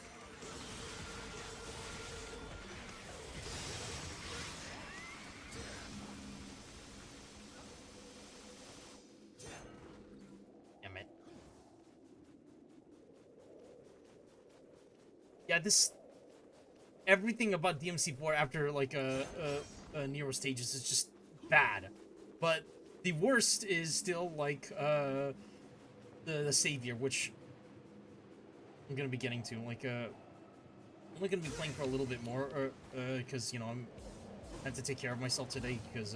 Damn it. Yeah, this... Everything about DMC4 after, like, Nero stages is just bad. But the worst is still, like, the Savior, which I'm gonna be getting to. Like, I'm only gonna be playing for a little bit more, because, you know, I had to take care of myself today because,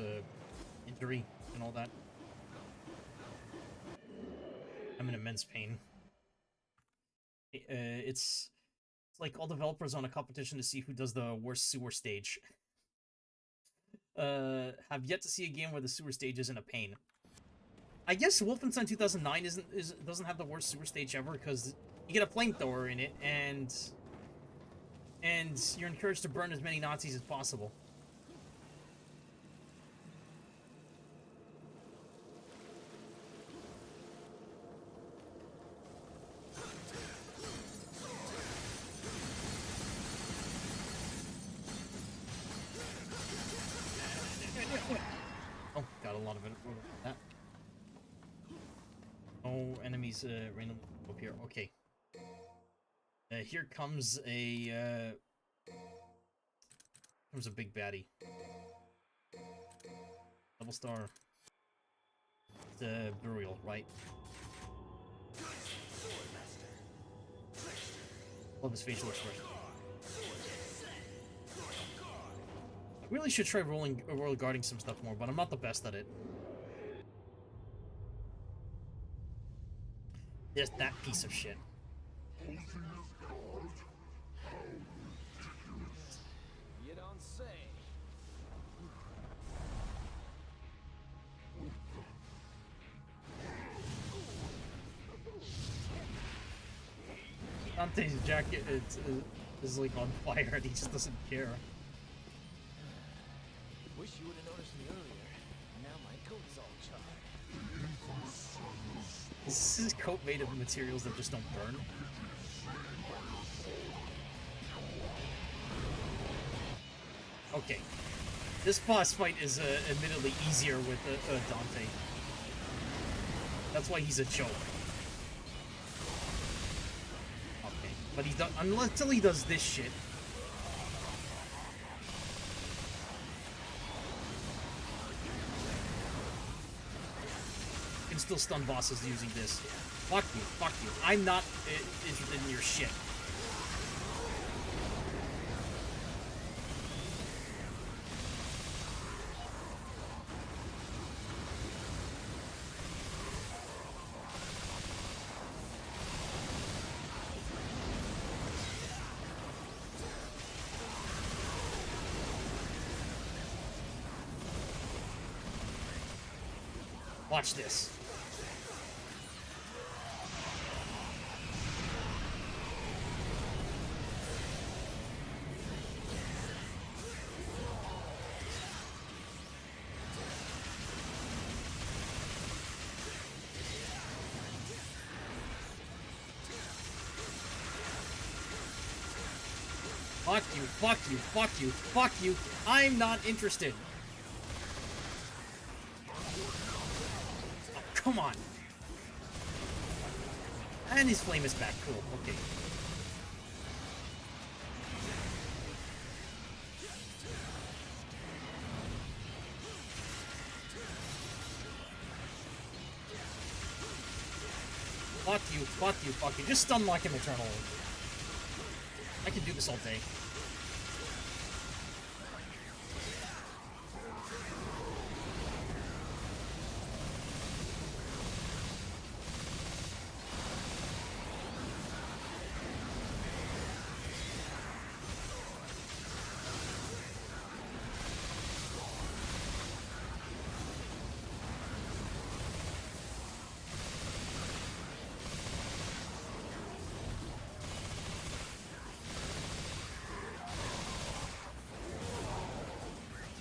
injury and all that. I'm in immense pain. It's like all developers on a competition to see who does the worst sewer stage. Have yet to see a game where the sewer stage isn't a pain. I guess Wolfenstein 2009 doesn't have the worst sewer stage ever because you get a flamethrower in it and you're encouraged to burn as many Nazis as possible. Oh, got a lot of it. That. No enemies randomly up here. Okay. Here comes a big baddie. Double star. The burial, right? Love his facial expression. I really should try roll guarding some stuff more, but I'm not the best at it. There's that piece of shit. You don't say. Dante's jacket is like on fire and he just doesn't care. Wish you would have noticed me earlier. Now my coat's all charred. Is his coat made of materials that just don't burn? Okay. This boss fight is admittedly easier with Dante. That's why he's a joke. Okay. But he does, until he does this shit. You can still stun bosses using this. Fuck you, fuck you. I'm not interested in your shit. Watch this. Fuck you, fuck you, fuck you, fuck you. I'm not interested. Come on. And his flame is back. Cool. Okay. fuck you, fuck you, fuck you. Just stun lock him eternally. I can do this all day.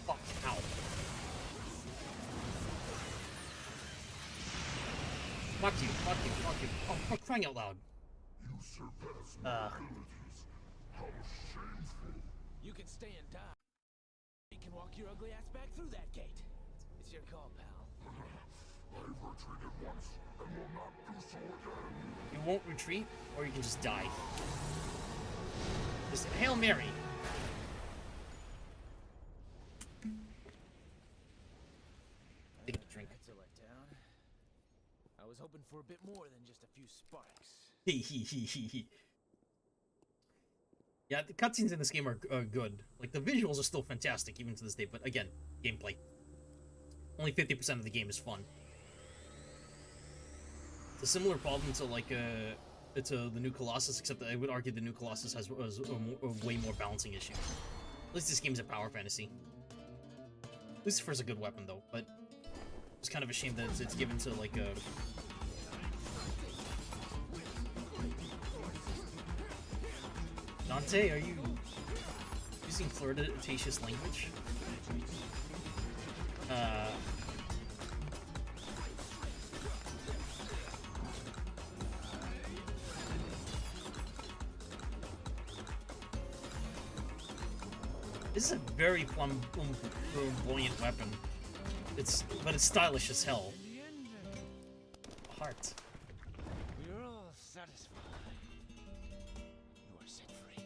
Fuck, ow. Fuck you, fuck you, fuck you. Oh, for crying out loud. You surpass my abilities. How shameful. You can stay and die. You can walk your ugly ass back through that gate. It's your call, pal. I've retreated once and will not do so again. You won't retreat, or you can just die. Just Hail Mary. Take a drink. That's a letdown. I was hoping for a bit more than just a few sparks. Yeah, the cutscenes in this game are good. Like, the visuals are still fantastic, even to this day, but again, gameplay. Only 50% of the game is fun. It's a similar problem to, like, the new Colossus, except that I would argue the new Colossus has a way more balancing issue. At least this game's a power fantasy. Lucifer's a good weapon, though, but it's kind of a shame that it's given to, like, a... Dante, are you using flirtatious language? This is a very flamboyant weapon. But it's stylish as hell. Heart. We're all satisfied. You are set free.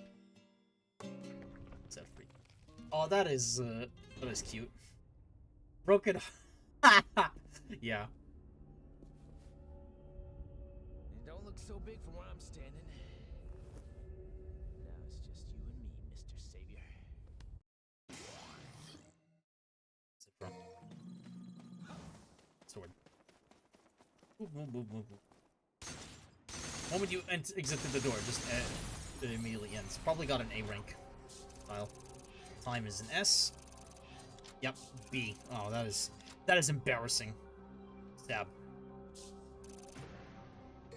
Set free. Oh, that is cute. Broken. Yeah. And don't look so big from where I'm standing. Now it's just you and me, Mr. Savior. What's it from? Sword. Boop, boop, boop, boop, boop. Moment you exit through the door, just it immediately ends. Probably got an A rank. File. Time is an S. Yep, B. Oh, that is embarrassing. Stab.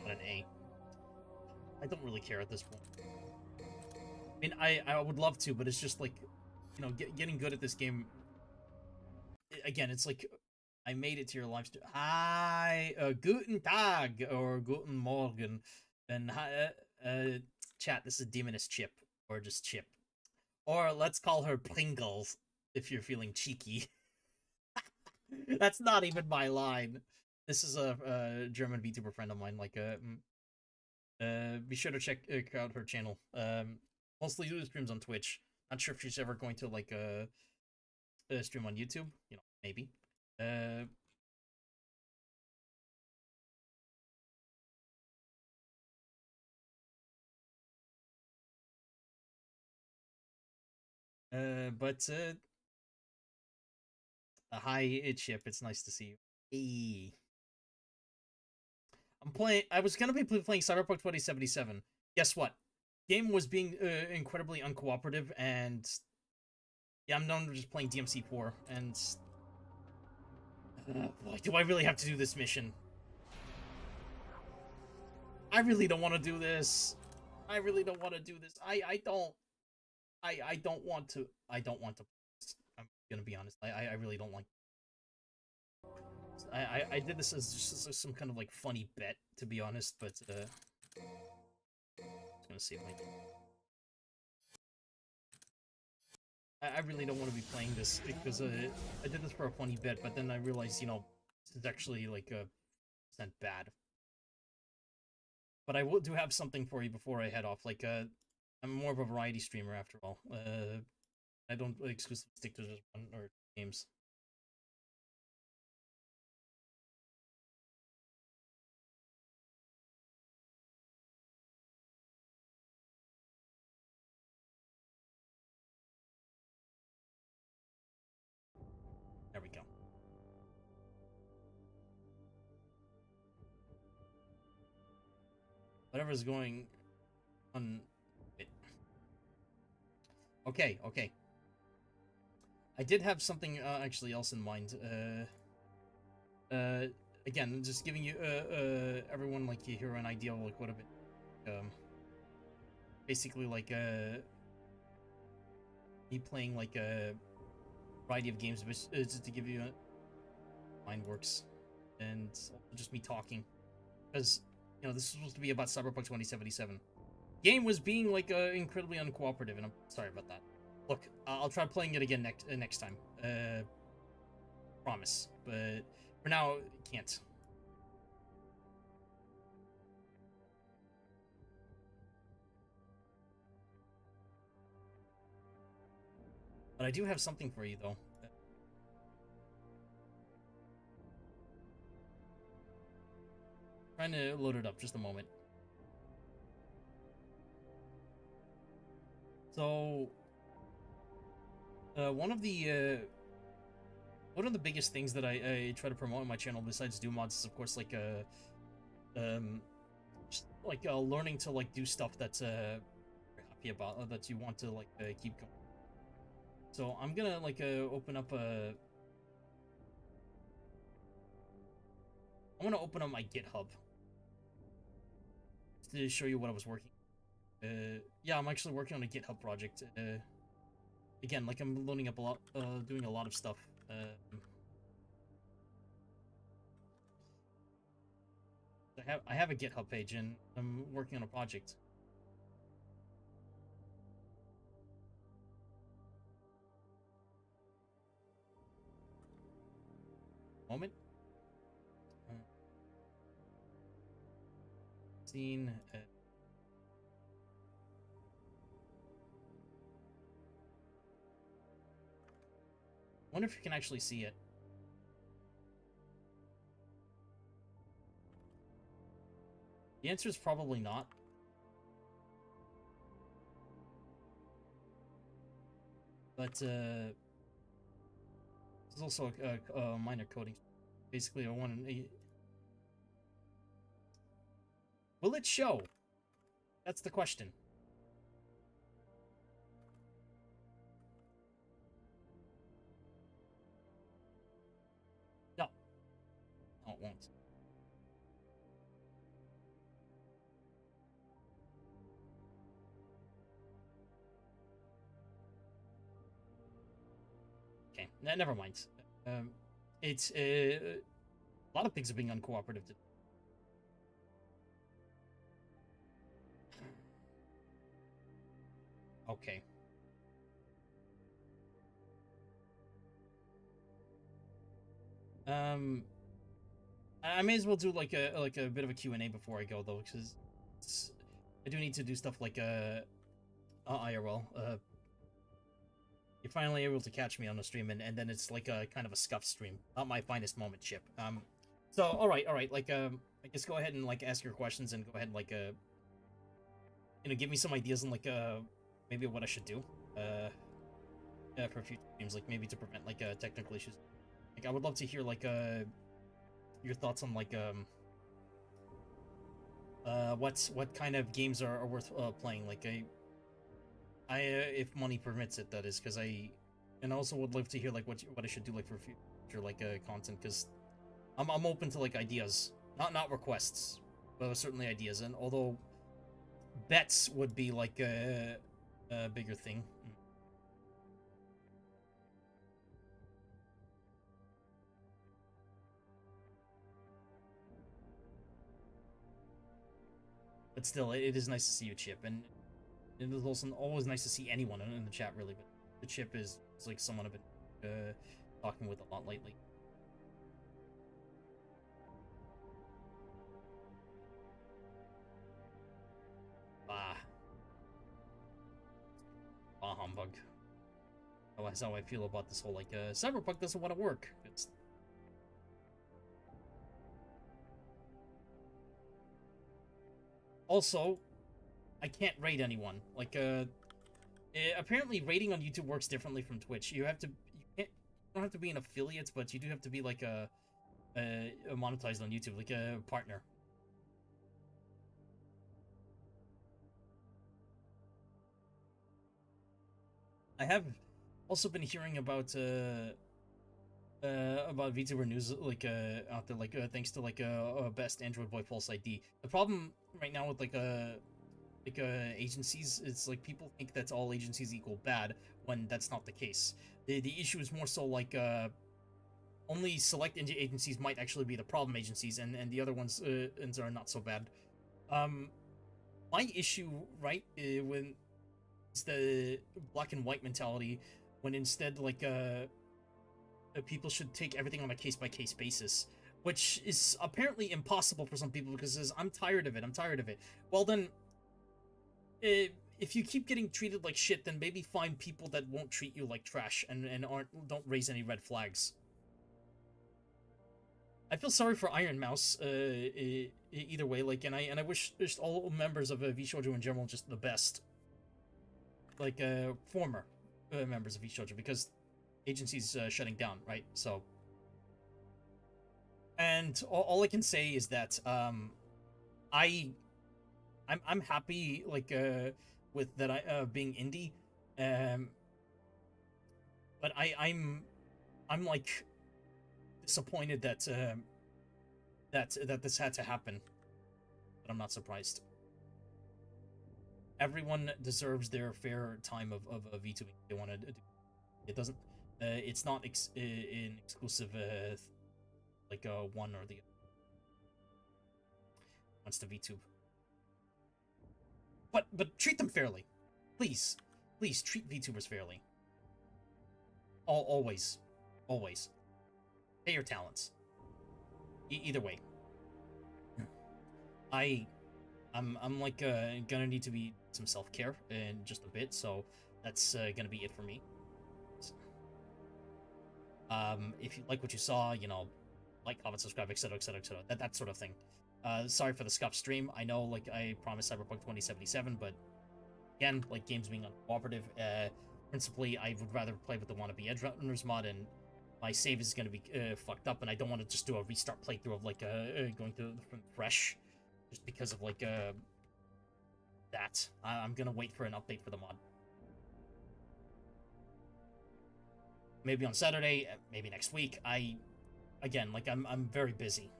Not an A. I don't really care at this point. I mean, I would love to, but it's just like, you know, getting good at this game. Again, it's like, I made it to your live stream. Hi, guten Tag, or guten Morgen. And hi, chat, this is Demoness Chip, or just Chip. Or let's call her Pringles, if you're feeling cheeky. That's not even my line. This is a German VTuber friend of mine. Like, be sure to check out her channel. Mostly do streams on Twitch. Not sure if she's ever going to like stream on YouTube. You know, maybe. Hi, Chip. It's nice to see you. Hey. I was gonna be playing Cyberpunk 2077. Guess what? Game was being incredibly uncooperative, and yeah, I'm known for just playing DMC4. And boy, do I really have to do this mission? I really don't want to do this. I really don't want to do this. I don't want to. I don't want to. I'm gonna be honest. I really don't like. I did this as just some kind of like funny bet, to be honest, but I'm gonna save my. I really don't want to be playing this because I did this for a funny bet, but then I realized, you know, this is actually like % bad. But I do have something for you before I head off. Like, I'm more of a variety streamer after all. I don't exclusively stick to just one or games. whatever's going on. Okay, okay. I did have something actually else in mind. Again, just giving you everyone like you hear an idea of like what a bit basically like me playing like a variety of games, but just to give you a mind works, and just me talking, because you know this is supposed to be about Cyberpunk 2077. Game was being like incredibly uncooperative, and I'm sorry about that. Look, I'll try playing it again next time. Promise, but for now, can't. But I do have something for you, though. Trying to load it up, just a moment. So, one of the biggest things that I try to promote on my channel besides do mods is, of course, like just like learning to like do stuff that's you're happy about, that you want to like keep going. So I'm gonna like open up a. I'm gonna open up my GitHub to show you what I was working. Yeah, I'm actually working on a GitHub project. Again, like I'm loading up a lot, doing a lot of stuff. I have a GitHub page and I'm working on a project. Moment. Scene. Wonder if you can actually see it. The answer is probably not. But there's also a minor coding. Basically, I want to. Will it show? That's the question. No. No, it won't. Okay, never mind. It's a lot of things are being uncooperative. Okay. I may as well do like a bit of a Q&A before I go though, because I do need to do stuff like IRL. You're finally able to catch me on the stream, and then it's like a kind of a scuffed stream, not my finest moment, Chip. So all right, like I guess go ahead and like ask your questions and go ahead and like you know, give me some ideas on like maybe what I should do for future streams, like maybe to prevent like technical issues. Like I would love to hear like your thoughts on like what kind of games are worth playing. Like I if money permits it, that is, because and also would love to hear like what I should do like for future like content, because I'm open to like ideas, not requests, but certainly ideas. And although bets would be like a bigger thing. But still, it is nice to see you, Chip, and it is also always nice to see anyone in the chat, really. But the Chip is like someone I've been talking with a lot lately. Bah humbug. That's how I feel about this whole like Cyberpunk doesn't want to work. It's also, I can't raid anyone. Like, apparently raiding on YouTube works differently from Twitch. You don't have to be an affiliate, but you do have to be like a monetized on YouTube, like a partner. I have also been hearing about VTuber news like out there like thanks to like best Android boy Pulse ID. The problem right now with agencies, it's like people think that all agencies equal bad when that's not the case. The issue is more so like only select agencies might actually be the problem agencies, and the other ones are not so bad. My issue, right, when it's the black and white mentality, when instead like people should take everything on a case-by-case basis, which is apparently impossible for some people because it says, I'm tired of it, I'm tired of it. Well then, if you keep getting treated like shit, then maybe find people that won't treat you like trash and don't raise any red flags. I feel sorry for Iron Mouse, either way, like, and I wish just all members of VShojo in general just the best. Like, former members of VShojo, because agency's shutting down, right? So, and all I can say is that I'm happy like with that I being indie, but I'm like disappointed that that this had to happen, but I'm not surprised. Everyone deserves their fair time of VTubing if they want to do. It doesn't. It's not an exclusive like one or the other wants to VTube. But treat them fairly, please. Please treat VTubers fairly. Always. Pay your talents. Either way. I'm like gonna need to be some self-care in just a bit, so that's gonna be it for me. If you like what you saw, you know, like, comment, subscribe, etc, that sort of thing. Sorry for the scuff stream. I know, like, I promised Cyberpunk 2077, but again, like, games being uncooperative, principally, I would rather play with the Wannabe Edge Runners mod, and my save is gonna be fucked up, and I don't want to just do a restart playthrough of, like, going through from fresh, just because of, like, that. I'm gonna wait for an update for the mod. Maybe on Saturday, maybe next week. Again, like, I'm very busy.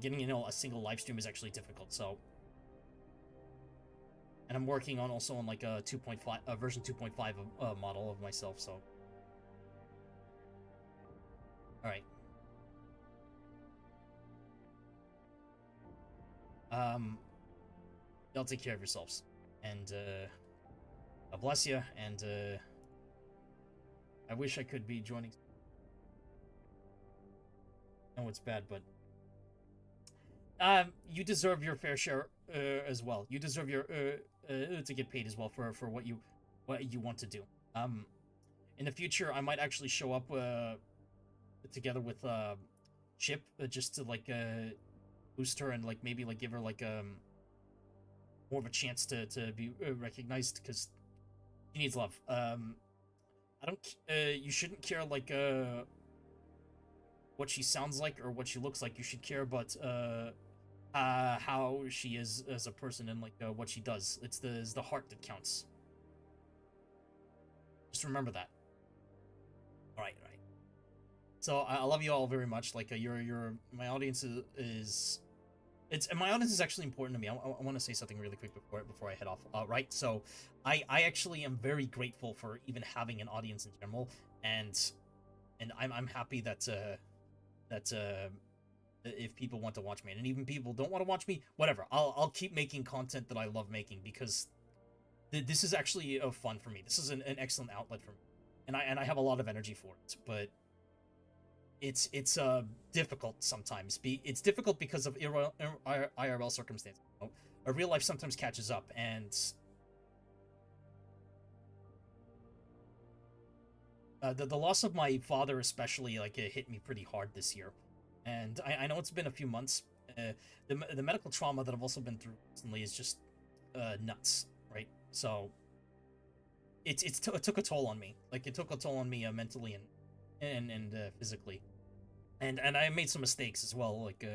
Getting, you know, a single live stream is actually difficult, so. And I'm working on also on, like, a 2.5, version 2.5 model of myself, so. Alright. Y'all take care of yourselves. And, God bless you, and, I wish I could be joining. I know it's bad, but you deserve your fair share as well. You deserve your to get paid as well for what you want to do. In the future, I might actually show up together with Chip just to like boost her and like maybe like give her like more of a chance to be recognized, because she needs love. I don't. You shouldn't care like what she sounds like or what she looks like. You should care about how she is as a person and like what she does. It's the heart that counts. Just remember that. All right. So I love you all very much. Like my audience is my audience is actually important to me. I want to say something really quick before I head off. Right. So I actually am very grateful for even having an audience in general, and I'm happy that if people want to watch me, and even people don't want to watch me, whatever, I'll keep making content that I love making, because this is actually fun for me. This is an excellent outlet for me, and I have a lot of energy for it. But it's difficult sometimes. It's difficult because of IRL circumstances. You know? A real life sometimes catches up, and the loss of my father especially, like, it hit me pretty hard this year. And I know it's been a few months. The medical trauma that I've also been through recently is just nuts, right? So it took a toll on me. Like, it took a toll on me mentally and physically. And I made some mistakes as well, like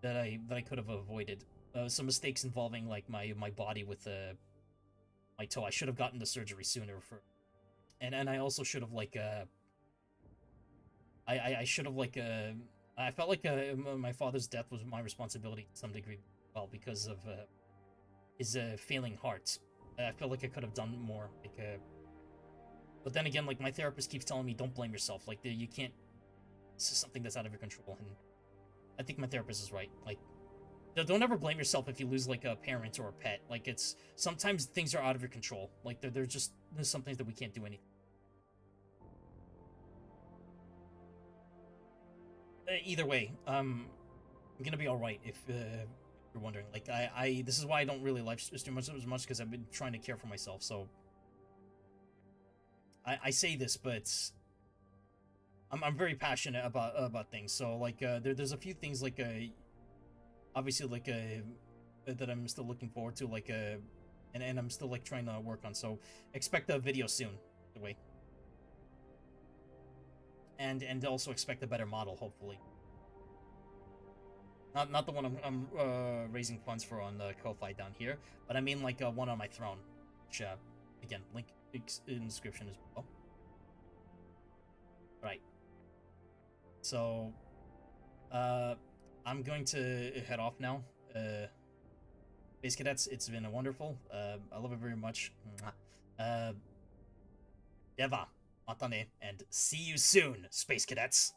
that I could have avoided. Some mistakes involving like my body with my toe. I should have gotten the surgery sooner and I also should have like I should have like I felt like my father's death was my responsibility to some degree, well, because of his failing heart. I feel like I could have done more, like but then again, like, my therapist keeps telling me, don't blame yourself, like, you can't, this is something that's out of your control, and I think my therapist is right. Like, don't ever blame yourself if you lose, like, a parent or a pet. Like, it's, sometimes things are out of your control. Like, there's some things that we can't do anything. Either way, I'm gonna be alright if you're wondering. Like, this is why I don't really live stream much as much, because I've been trying to care for myself, so I say this, but I'm very passionate about things. So like there's a few things like obviously like that I'm still looking forward to, like and I'm still like trying to work on. So expect a video soon, the way. And also expect a better model, hopefully. Not the one I'm raising funds for on the Ko-Fi down here, but I mean like one on my throne, which again, link in the description as well. Right. So, I'm going to head off now. Space Cadets, it's been wonderful. I love it very much. Deva, matane, and see you soon, Space Cadets.